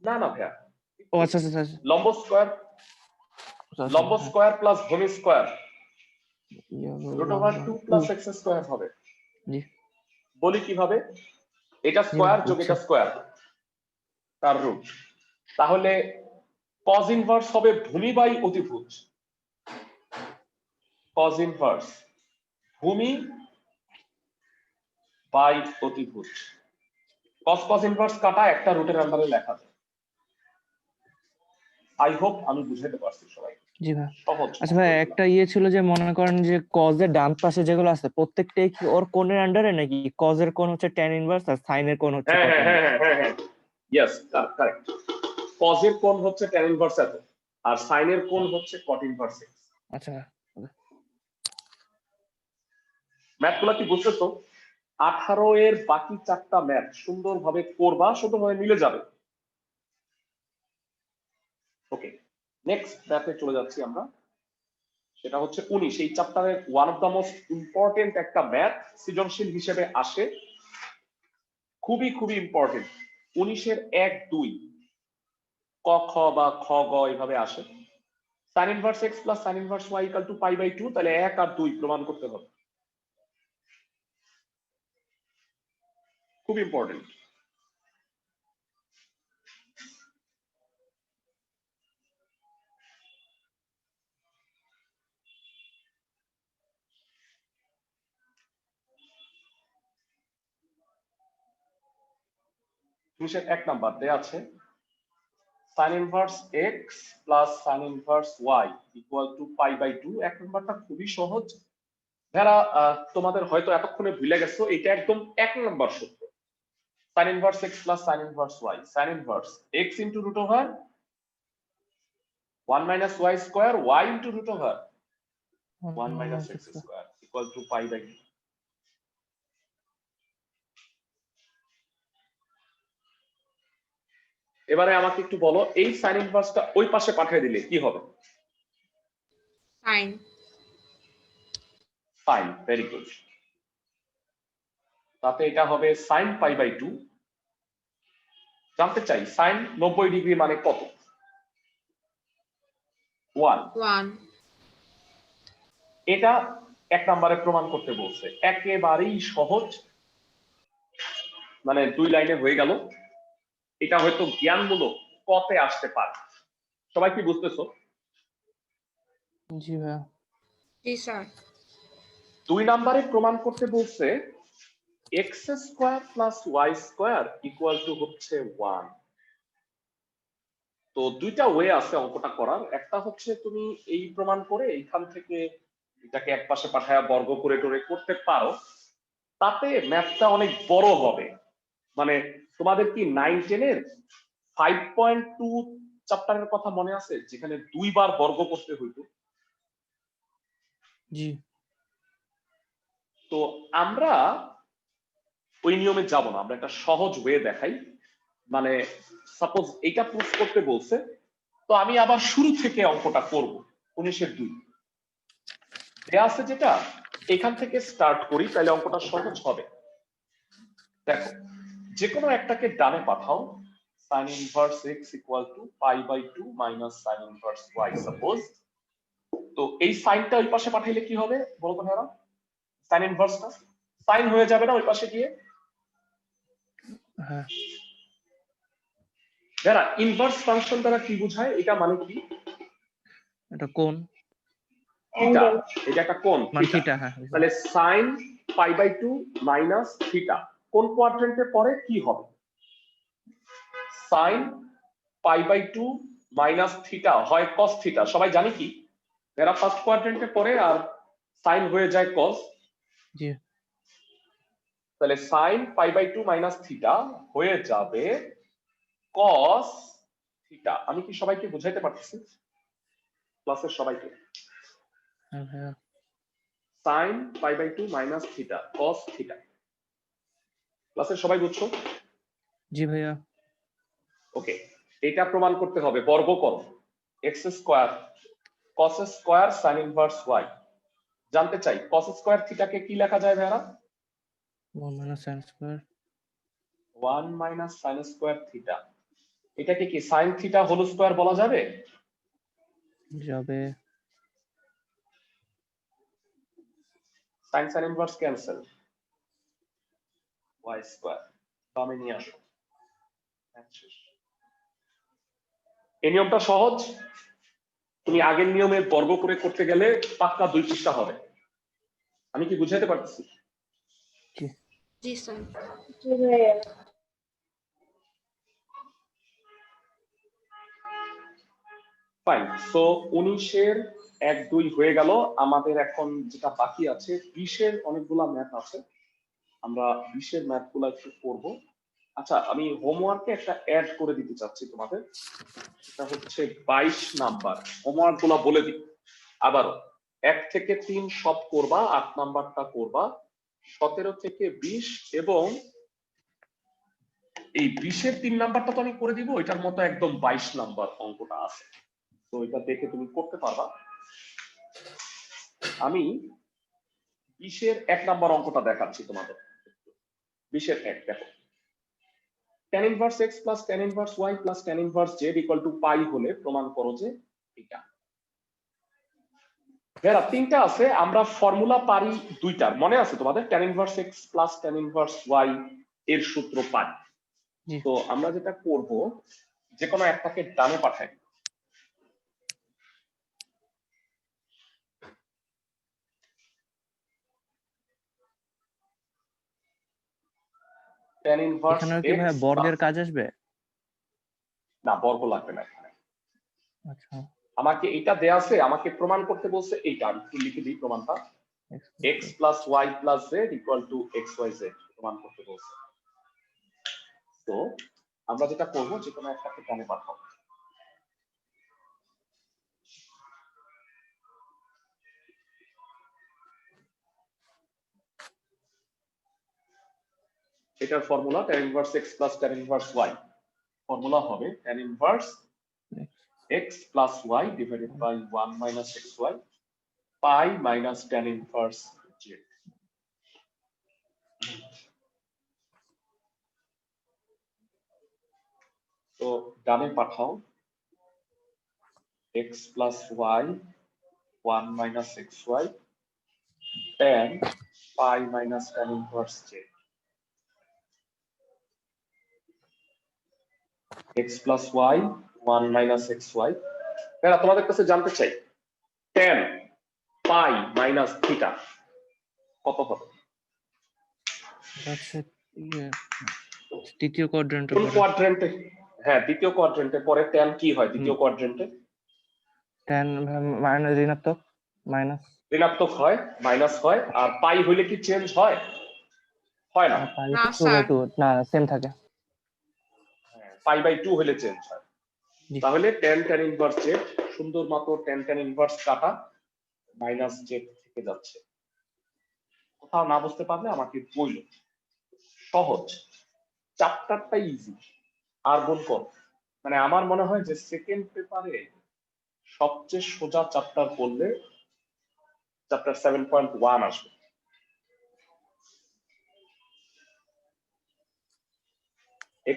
না না ভাইয়া, ও আচ্ছা আচ্ছা আচ্ছা, লম্ব স্কয়ার, আচ্ছা, লম্ব হ্যাঁ। স্কয়ার প্লাস ভূমি স্কয়ার ইয়ে হবে √2 প্লাস এক্স স্কয়ার হবে। জি বলি কিভাবে, এটা জি স্কয়ার যোগ বুঝছি। এটা স্কয়ার তার রুট। তাহলে কজ ইনভার্স হবে ভূমি বাই অতিভুজ, কজ ইনভার্স ভূমি বাই অতিভুজ। কজ কজ ইনভার্স কাটা একটা রুটের আন্ডারে লেখা যায়। আই হোপ আমি বুঝাতে পারছি সবাই। জি ভাই। সহজ। আচ্ছা ভাই, একটা ইয়ে ছিল যে মনে করেন যে কজের ডান পাশে যেগুলো আছে প্রত্যেকটাই কি ওর কোণের আন্ডারে, নাকি কজের কোণ হচ্ছে tan ইনভার্স আর সাইনের কোণ হচ্ছে হ্যাঁ cot হ্যাঁ inverse? হ্যাঁ হ্যাঁ হ্যাঁ, ইয়েস কারেক্ট। কজের কোণ হচ্ছে tan ইনভার্স এত, আর সাইনের কোণ হচ্ছে cot ইনভার্স x। আচ্ছা ম্যাথগুলো কি বুঝতেছো? 18 এর বাকি 4টা ম্যাথ সুন্দরভাবে করবা, সুন্দরভাবে মিলে যাবে। ওকে, নেক্সট ম্যাথে চলে যাচ্ছি আমরা। সেটা হচ্ছে 19। এই চ্যাপ্টারের one of the most important একটা ম্যাথ সৃজনশীল হিসেবে আসে, খুবই খুবই ইম্পর্টেন্ট। 19-এর 1, 2 ক খ বা খ গ এভাবে আসে। sin inverse x plus sin inverse y equal to π/2, তাহলে 1 আর 2 প্রমাণ করতে হবে। খুব ইম্পর্টেন্ট। নিচের 1 নাম্বার দেয়া আছে sin inverse x plus sin inverse y equal to π/2। 1 নাম্বারটা খুবই সহজ। যারা তোমাদের হয়তো এতক্ষণে ভুলে গেছো, এটা একদম 1 নাম্বার সূত্র। sin inverse x plus sin inverse y, sin inverse x into root over 1 minus y square y into root over 1 minus x square equal to π/2। এবারে আমাকে একটু বলো, এই sin ইনভার্সটা ওই পাশে পাঠিয়ে দিলে কি হবে? সাইন। sin, very good. তাতে এটা হবে sin π/2। জানতে চাই sin 90 ডিগ্রি মানে কত? 1। 1। এটা 1 নম্বরে প্রমাণ করতে বলছে, একেবারেই সহজ, মানে 2 লাইনে হয়ে গেল। এটা হয়তো জ্ঞানমূলক কতে আসতে পারে। সবাই কি বুঝতেছো? জি ভাই। জি স্যার। 2 নম্বরে প্রমাণ করতে বলছে x square plus y square equal two হচ্ছে 1। তো দুইটা ওয়ে আছে অঙ্কটা করার। একটা হচ্ছে তুমি এই প্রমাণ করে এইখান থেকে এটাকে এক পাশে পাঠায়া বর্গ করে টোরে করতে পারো, তাতে ম্যাথটা অনেক বড় হবে। মানে তোমাদের কি 9-10 এর 5.2 চ্যাপ্টারের কথা মনে আছে, যেখানে 2 বার বর্গ করতে হইতো? জি। তো আমরা ওই নিয়মে যাব না, আমরা একটা সহজ ওয়ে দেখাই। মানে সাপোজ এটা প্রুফ করতে বলছে, তো আমি আবার শুরু থেকে অঙ্কটা করব। 19-এর 2 দেয়া আছে যেটা, এখান থেকে স্টার্ট করি, তাহলে অঙ্কটা সহজ হবে। দেখো, যে কোনো একটাকে ডানে পাঠাও। sin inverse x equal to π/2 minus sin inverse y suppose. তো এই সাইনটা ওই পাশে পাঠাইলে কি হবে বলো তো ভাইরা? sin ইনভার্সটা সাইন হয়ে যাবে না ওই পাশে গিয়ে? হ্যাঁ। ভাইরা, ইনভার্স ফাংশন দ্বারা কি বোঝায়? এটা মানে কি? এটা কোণ, থিটা। অ্যাঙ্গেল। এটা একটা কোণ, মানে থিটা। থিটা। হ্যাঁ তাহলে sin π/2 মাইনাস থিটা কোন কোয়াড্রেন্টে পড়ে কি হবে? sin π/2 মাইনাস থিটা হয় cos থিটা, সবাই জানি কি? এরা ফার্স্ট কোয়াড্রেন্টে পড়ে আর sin হয়ে যায় cos। জি। তাহলে sin π/2 মাইনাস থিটা হয়ে যাবে cos থিটা। আমি কি সবাইকে বুঝাইতে পারতেছি? ক্লাসের সবাইকে? হ্যাঁ ভাইয়া। sin π/2 মাইনাস থিটা cos থিটা। ক্লাসের সবাই বুঝছো? জি ভাইয়া। ওকে, এটা প্রমাণ করতে হবে। বর্গ করো, x square cos square sin inverse y। জানতে চাই cos স্কয়ার থিটাকে কি লেখা যায় ভাইরা? 1 minus sin square 1 minus sine square theta, এটাকে কি সাইন থিটা হোল স্কোয়ার বলা যাবে? যাবে sine sine inverse cancel, y square বামে নিয়ে আসো। এই নিয়মটা সহজ, তুমি আগের নিয়মে বর্গ করে করতে গেলে পাক্কা 2 পৃষ্ঠা হবে। আমি কি বুঝাইতে পারতেছি? জি স্যার। ফাইন। সো 19 এর 1 2 হয়ে গেল। আমাদের এখন যেটা বাকি আছে 20 এর অনেকগুলা ম্যাথ আছে, আমরা 20 এর ম্যাথ গুলা একটু করব। আচ্ছা, আমি হোমওয়ার্কে একটা অ্যাড করে দিতে চাচ্ছি তোমাদের, সেটা হচ্ছে 22 নাম্বার। হোমওয়ার্ক গুলা বলে দিই আবারও, 1 থেকে 3 সব করবা, 8 নাম্বারটা করবা, 17 থেকে 20 এবং এই 20 এর 3 নাম্বারটা তো আমি করে দিব, এটার মতো একদম 22 নাম্বার অঙ্কটা আছে, তো এটা দেখে তুমি করতে পারবা। আমি 20 এর 1 নাম্বার অঙ্কটা দেখাচ্ছি তোমাদের। 20 এর 1 দেখো, tan inverse x plus tan inverse y plus tan inverse z equal to pi হলে প্রমাণ করো যে এটা। এরা তিনটা আছে, আমরা ফর্মুলা পারি দুইটার, মনে আছে তোমাদের? tan inverse x plus tan inverse y এর সূত্র পাই। জি। তো আমরা যেটা করব, যে কোনো একটাকে ডানে পাঠাই। tan ইনভার্স এখানেও কি ভাই x বর্গের কাজ আসবে? না, বর্গ লাগবে না এখানে। আচ্ছা, আমাকে এটা দেয়া আছে, আমাকে প্রমাণ করতে বলছে এইটা, আমি একটু লিখে দিই প্রমাণটা। x plus y plus z equal two xyz প্রমাণ করতে বলছে। তো আমরা যেটা করব, যে কোনো একটাকে ডানে পাঠাবো। এটার formula tan inverse x plus tan inverse y, formula হবে tan inverse x plus y divided by 1 minus xy pi minus tan inverse z। তো ডানে পাঠাও, x plus y 1 minus xy tan pi minus tan inverse z। x plus y 1 minus xy। এরা তোমাদের কাছে জানতে চাই tan pi minus theta কত হবে? আচ্ছা, তৃতীয় কোয়াড্রেন্টে কোন কোয়াড্রেন্টে? হ্যাঁ, দ্বিতীয় কোয়াড্রেন্টে পরে tan কি হয় দ্বিতীয় কোয়াড্রেন্টে? tan মাইনাস ঋণাত্মক মাইনাস ঋণাত্মক হয়, মাইনাস হয়। আর পাই হইলে কি চেঞ্জ হয়? হয় না। পাই না, 2 বাই স্যার। 2 না, সেম থাকে। পাই বাই 2 হলে চেঞ্জ হয়। জি। তাহলে tan tan ইনভার্স z, সুন্দর মতো tan tan ইনভার্স কাটা, মাইনাস z থেকে যাচ্ছে। কোথাও না বুঝতে পারলে আমাকে বইলো। সহজ, চ্যাপ্টারটা ইজি, আর গুণ কর। মানে আমার মনে হয় যে সেকেন্ড পেপারে সবচেয়ে সোজা চ্যাপ্টার পড়লে চ্যাপ্টার 7.1 আসবে।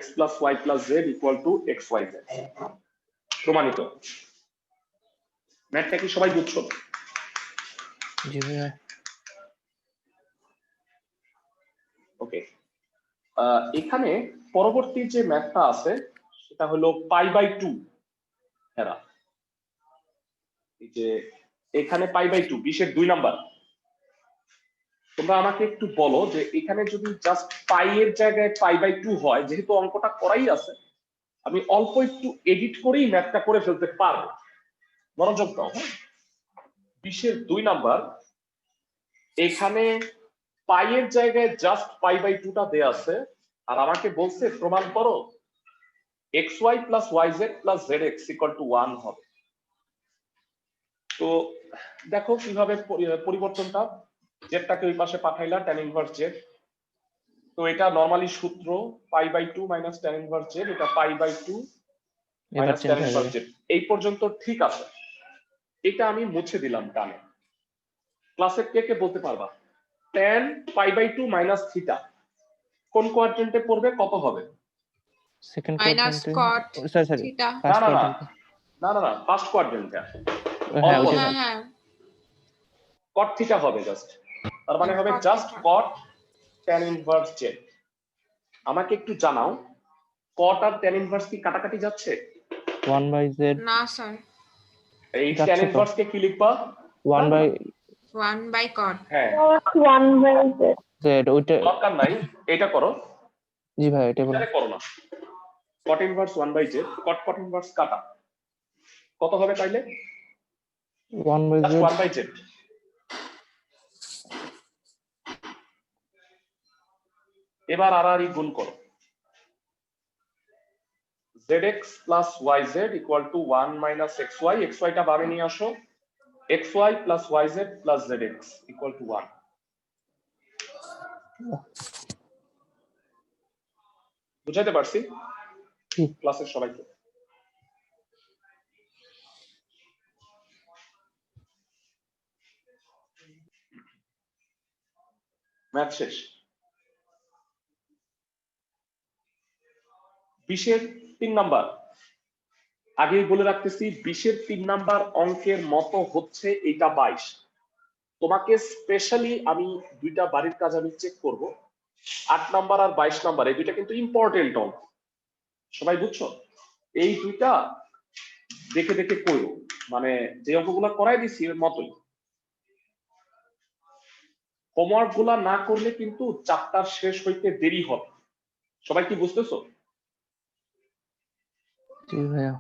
x plus y plus z equal two xyz প্রমাণিত। ম্যাথটা কি সবাই বুঝছো? জি ভাই। ওকে, এখানে পরবর্তী যে ম্যাথটা আছে সেটা হলো পাই বাই 2। হেরা, এই যে এখানে পাই বাই 2 20 এর 2 নাম্বার। তোমরা আমাকে একটু বলো যে এখানে যদি জাস্ট পাই এর জায়গায় পাই বাই 2 হয়, যেহেতু অঙ্কটা করাই আছে, আমি অল্প একটু এডিট করেই ম্যাথটা করে ফেলতে পারবো। মনোযোগ দাও। 20 এর 2 নাম্বার, এখানে পাই এর জায়গায় জাস্ট পাই বাই 2 টা দেয়া আছে, আর আমাকে বলছে প্রমাণ করো xy plus yz plus zx equal to 1 হবে। তো দেখো কিভাবে পরিবর্তনটা, জেডটাকে ওই পাশে পাঠাইলা tan ইনভার্স z। তো এটা নরমালি সূত্র pi by 2 minus tan inverse z, এটা পাই বাই 2 এবার মাইনাস চেঞ্জ tan হয়ে ইনভার্স যাবে। z। এই পর্যন্ত ঠিক আছে, এটা আমি মুছে দিলাম ডানে। ক্লাসের কে কে বলতে পারবা tan π/2 মাইনাস থিটা কোন কোয়াড্রেন্টে পড়বে, কত হবে? সেকেন্ড মাইনাস কোয়াড্রেন্টে, কট সরি থিটা। না ফার্স্ট না না কোয়াড্রেন্টে। না ফার্স্ট কোয়াড্রেন্টে হ্যাঁ অল্প ওইটা হ্যাঁ হ্যাঁ cot থিটা হবে জাস্ট, তার মানে হবে cot just theta। cot tan inverse z। আমাকে একটু জানাও cot আর tan ইনভার্স কি কাটাকাটি যাচ্ছে? 1/z না স্যার, এই যাচ্ছে tan তো। ইনভার্স কে কি লিখবা? 1/cot। হ্যাঁ cos 1/z। ওইটা। দরকার নাই, এটা করো, জি ভাই এটা বলুন। এখানে করো না। cot inverse 1/z, cot inverse কাটা কত হবে তাইলে? 1/z just 1/z। এবার আর গুণ করো, zx plus yz equal to 1 minus xy, xy টা বামে নিয়ে আসো, xy plus yz plus zx equal to 1। বুঝাইতে পারছি জি। ক্লাসের সবাইকে? ম্যাথ শেষ। 20-এর 3 নাম্বার, আগেই বলে রাখতেছি 20-এর 3 নাম্বার অঙ্কের মতো হচ্ছে এটা 22। তোমাকে স্পেশালি আমি দুইটা বাড়ির কাজ আমি চেক করব, 8 নাম্বার আর 22 নাম্বার, এই দুইটা কিন্তু ইম্পর্টেন্ট অঙ্ক, সবাই বুঝছো? এই দুইটা দেখে দেখে করো, মানে যে অঙ্কগুলো করাই দিছি এর মতোই। হোমওয়ার্ক গুলা না করলে কিন্তু চ্যাপ্টার শেষ হইতে দেরি হবে, সবাই কি বুঝতেছো? জি ভাইয়া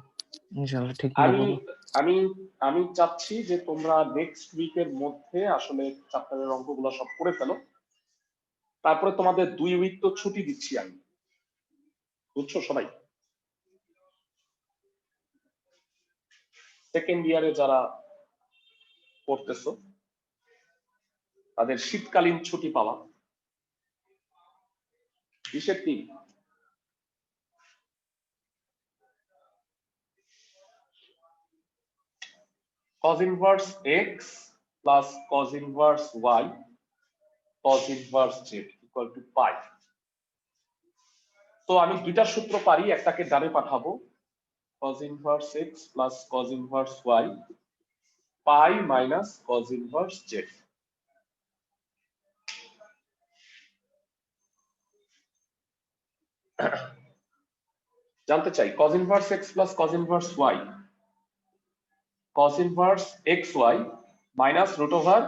ইনশাআল্লাহ ঠিক আমি বলবো। আমি আমি চাচ্ছি যে তোমরা নেক্সট উইকের মধ্যে আসলে চ্যাপ্টারের অঙ্কগুলো সব করে ফেলো, তারপরে তোমাদের 2 উইক তো ছুটি দিচ্ছি আমি, বুঝছো সবাই? সেকেন্ড ইয়ারে যারা পড়তেছো তাদের শীতকালীন ছুটি পাওয়া 20-এর 3। cos inverse x plus cos inverse y cos inverse z equal to pi. তো আমি দুইটা সূত্র পারি, একটাকে ডানে পাঠাবো, cos inverse x plus cos inverse y pi minus cos inverse z। জানতে চাই cos inverse x plus cos inverse y, cos inverse xy minus root over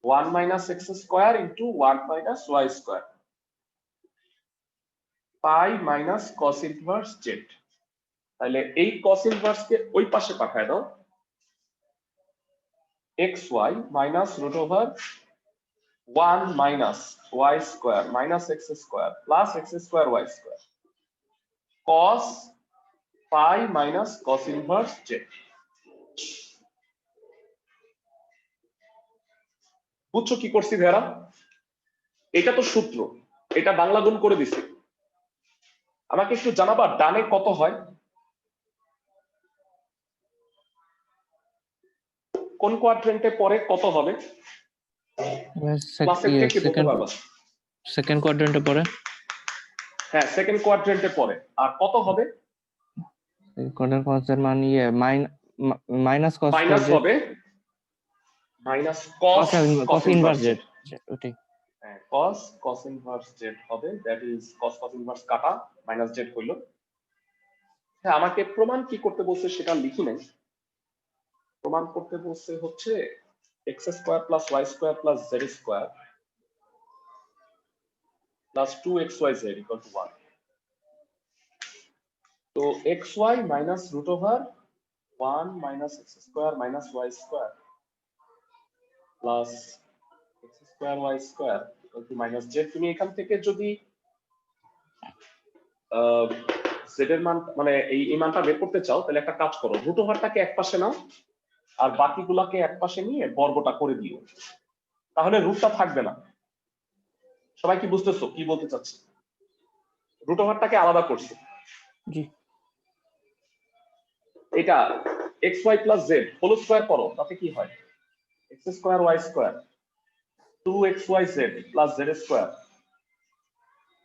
1 minus x square into 1 minus y square pi minus cos inverse z। তাহলে এই cos inverse কে ওই পাশে পাঠায় দাও, xy minus root over 1 minus y square minus x square plus x square y square cos pi minus cos inverse z। বুঝছো কি করছি ভেরা? এটা তো সূত্র, এটা বাংলা গুণ করে দিছি। আমাকে একটু জানাবা ডানে কত হয়, কোন কোয়াড্রেন্টে পরে কত হবে? ক্লাসের কে কি বলতে পারবা? সেকেন্ড কোয়াড্রেন্টে পড়ে। হ্যাঁ সেকেন্ড কোয়াড্রেন্টে পরে, আর কত হবে? কোয়াড্রেন্ট কসের মান মাইনাস কস মাইনাস হবে, minus cos cos inverse Z ওটাই। হ্যাঁ cos ইনভার্স z হবে, দ্যাট ইজ cos ইনভার্স কাটা মাইনাস z হইল। হ্যাঁ আমাকে প্রমাণ কি করতে বলছে সেটা লিখি নাই, প্রমাণ করতে বলছে হচ্ছে x square plus y square plus z square plus 2xyz equal to 1। তো xy minus root over 1 minus x square minus y square plus x square y square equal to minus z। তুমি এখান থেকে যদি z এর মান মানে এই মানটা বের করতে চাও তাহলে একটা কাজ করো, রুট ওভারটাকে একপাশে নাও আর বাকিগুলোকে একপাশে নিয়ে বর্গটা করে দিও, তাহলে রুটটা থাকবে না। সবাই কি বুঝতেছো কি বলতে চাচ্ছি? রুট ওভারটাকে আলাদা করছি। জি। এটা xy plus z whole square করো, তাতে কি হয়? x square y square 2xyz plus z square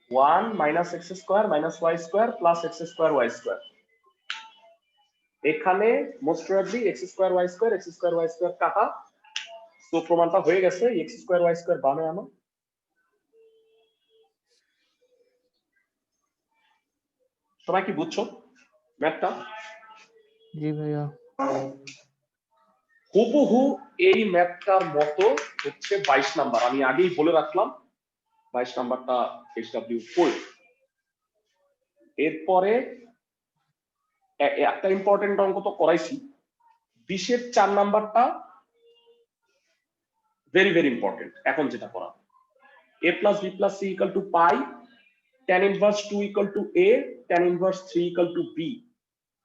1 minus x square minus y square plus x square y square। এখানে most probably x square y square কাটা, তো প্রমাণটা হয়ে গেছে। x স্কয়ার y স্কয়ার বামে আনো। সবাই কি বুঝছো ম্যাথটা? জি ভাইয়া। হুবহু এই ম্যাথটার মতো হচ্ছে 22 নাম্বার। আমি আগেই বলে রাখলাম 22 নাম্বারটা HW4। এরপরে একটা ইম্পর্টেন্ট অঙ্ক তো করাইছি, 20 এর 4 নাম্বারটা ভেরি ভেরি ইম্পর্টেন্ট। এখন যেটা করা, a plus b plus c equal to pi, tan inverse 2 equal to a, tan inverse 3 equal to b,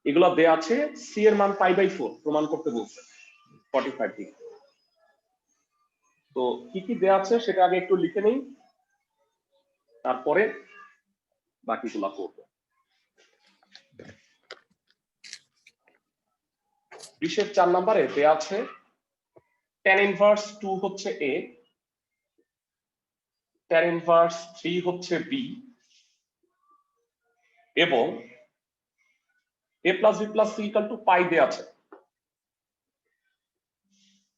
এগুলো দেয়া আছে। c এর মান pi/4 প্রমাণ করতে বলছে 45 ডিগ্রি। তো কি কি দেয়া আছে সেটা আগে একটু লিখে নেই, তারপরে বাকিগুলো করব। 20 এর 4 নম্বরে দেয়া আছে tan inverse 2 হচ্ছে a, tan inverse 3 হচ্ছে b, এবং a plus b plus c equal to pi দেয়া আছে।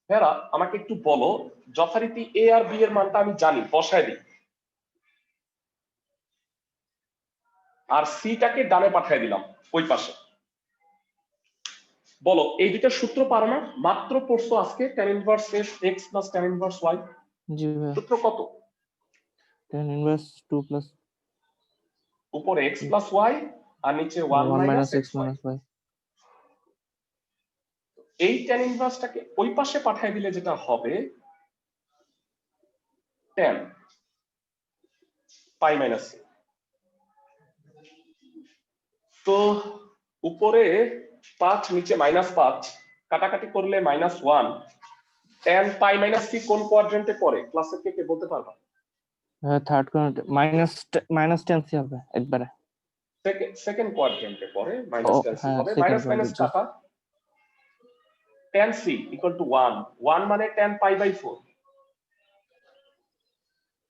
হেরা আমাকে একটু বলো, যথারীতি a আর b এর মানটা আমি জানি, বসায় দিই, আর c টাকে ডানে পাঠিয়ে দিলাম ওই পাশে। বলো এই দুইটা সূত্র পারো না? মাত্র পড়ছো আজকে tan inverse x plus tan inverse y। জি ভাইয়া। সূত্র কত? tan inverse 2 plus উপরে x plus y আর নিচে 1 1 minus minus x x minus y। এই tan ইনভার্সটাকে ওই পাশে পাঠিয়ে দিলে যেটা হবে tan pi minus c। তো উপরে 5 নিচে -5 কাটাকাটি করলে -1। tan pi minus c কোন কোয়াড্রেন্টে পড়ে? ক্লাসের কে বলতে পারবা? থার্ড কোয়াড্রেন্ট মাইনাস 10 সি হবে একবারে। সেকেন্ড কোয়াড্রেন্টে পড়ে, ও -10 হ্যাঁ, হবে। Second minus minus quadrant. কাটা, tan c equal to 1 মানে tan pi/4,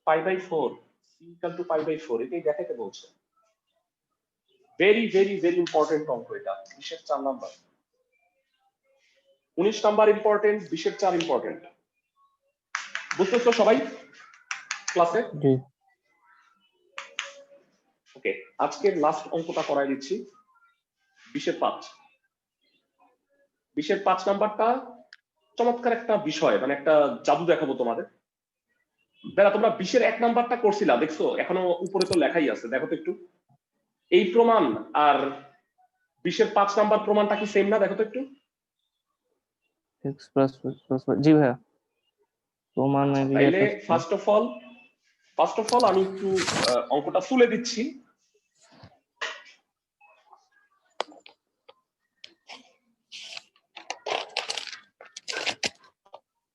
pi/4 c equal to pi/4, এটাই দেখাতে বলছে। ভেরি ভেরি ভেরি ইম্পর্টেন্ট অঙ্ক এটা, 20 এর 4 নাম্বার। 19 নাম্বার ইম্পর্টেন্ট, 20 এর 4 ইম্পর্টেন্ট। বুঝতেছো সবাই ক্লাসে? জি। ওকে, আজকের লাস্ট অঙ্কটা করাই দিচ্ছি। 20 এর 5। 20 এর 5 নাম্বারটা চমৎকার একটা বিষয়, মানে একটা জাদু দেখাবো তোমাদের। বেলা তোমরা 20 এর 1 নাম্বারটা করছিলা, দেখছো? এখনো উপরে তো লেখাই আছে, দেখো তো একটু। এই প্রমাণ আর 20 এর 5 নাম্বার প্রমাণটা কি সেম না? দেখো তো একটু। x plus জি ভাইয়া। প্রমাণ তাইলে ফার্স্ট অফ অল আমি একটু অঙ্কটা তুলে দিচ্ছি।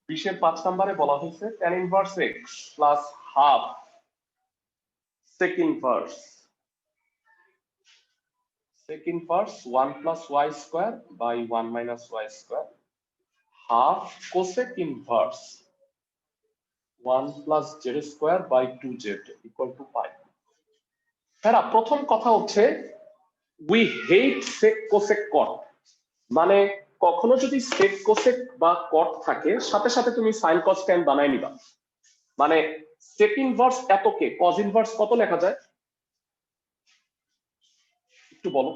বিশের 5 নম্বরে বলা হয়েছে tan inverse x plus half sec inverse 1 plus y square by 1 minus y square half cosec inverse 1 plus z square by 2z equal to pi। হ্যাঁ, প্রথম কথা হচ্ছে we hate sec cosec cot, মানে কখনো যদি sec cosec বা cot থাকে সাথে সাথে তুমি sin cos tan বানায় নিবা। মানে sec inverse এতকে cos inverse কত লেখা যায় একটু বলো?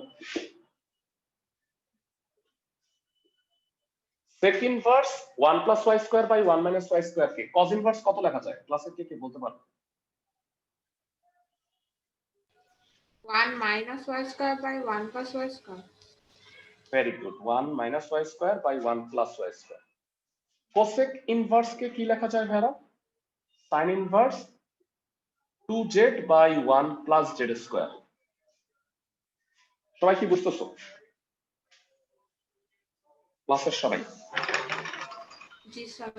sec inverse 1 plus y square by 1 minus y square K cos inverse কত লেখা যায়? ক্লাসে কে বলতে পারবে? 1 minus y square by 1 plus y square. Very good, 1 minus y square by 1 plus y square। cosec inverse কে কি লেখা যায় ভাইরা? sin inverse 2z by 1 plus z square। সবাই কি বুঝতেছো ক্লাসের সবাই? জি স্যার।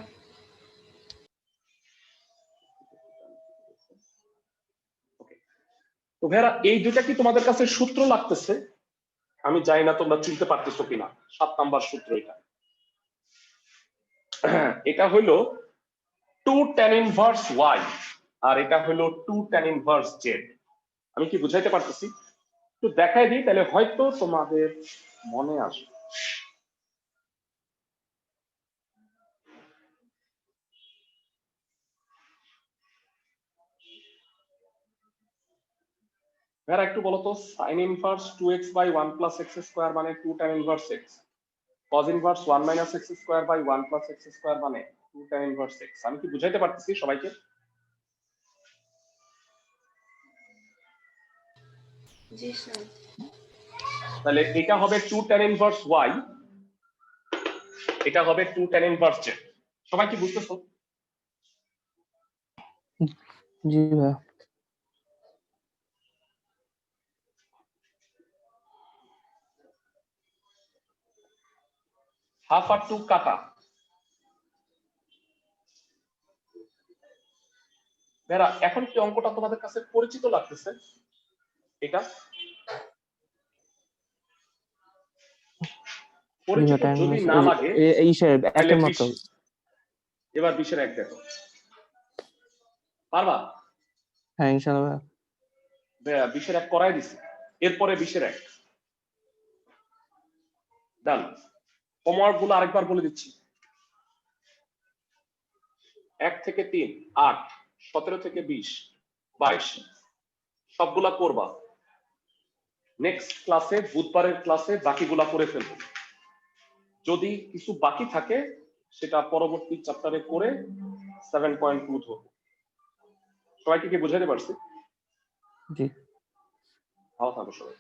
তো ভাইরা এই দুটা কি তোমাদের কাছে সূত্র লাগতেছে? আমি জানি না তোমরা চিনতে পারতেছো কিনা। 7 নাম্বার সূত্র এটা। এটা হইলো 2 tan inverse y আর এটা হলো 2 tan inverse z। আমি কি বুঝাইতে পারতেছি? একটু দেখাই দিই, তাহলে হয়তো তোমাদের মনে আসবে। ভাইরা একটু বলো তো, sin inverse 2x by 1 plus x square মানে 2 tan inverse x, cos inverse 1 minus x square by 1 plus x square মানে 2 tan inverse x। আমি কি বুঝাইতে পারতেছি সবাইকে? জি স্যার। তাহলে এটা হবে 2 tan inverse y, এটা হবে 2 tan inverse z। সবাই কি বুঝতেছো? জি ভাইয়া। হাফ আর 2 কাটা। ভাইরা এখন কি অঙ্কটা তোমাদের কাছে পরিচিত লাগতেছে? এটা পরিচিত যদি না লাগে এই তাহলে একের মতো। এবার 20 এর 1 দেখো, পারবা? হ্যাঁ ইনশাআল্লাহ। ভাইয়া 20 এর 1 করাই দিছি, এরপরে 20 এর 1 ডান। হোমওয়ার্ক গুলো আরেকবার বলে দিচ্ছি। 1 থেকে 3 8, 17 থেকে 20 22 সবগুলা করবা। নেক্সট ক্লাসে বুধবারের ক্লাসে বাকিগুলা করে ফেলবো। যদি কিছু বাকি থাকে সেটা পরবর্তী চ্যাপ্টারে করে 7.2 ধরবো। সবাইকে কি বুঝাইতে পারছি? জি। ভালো থাকো সবাই।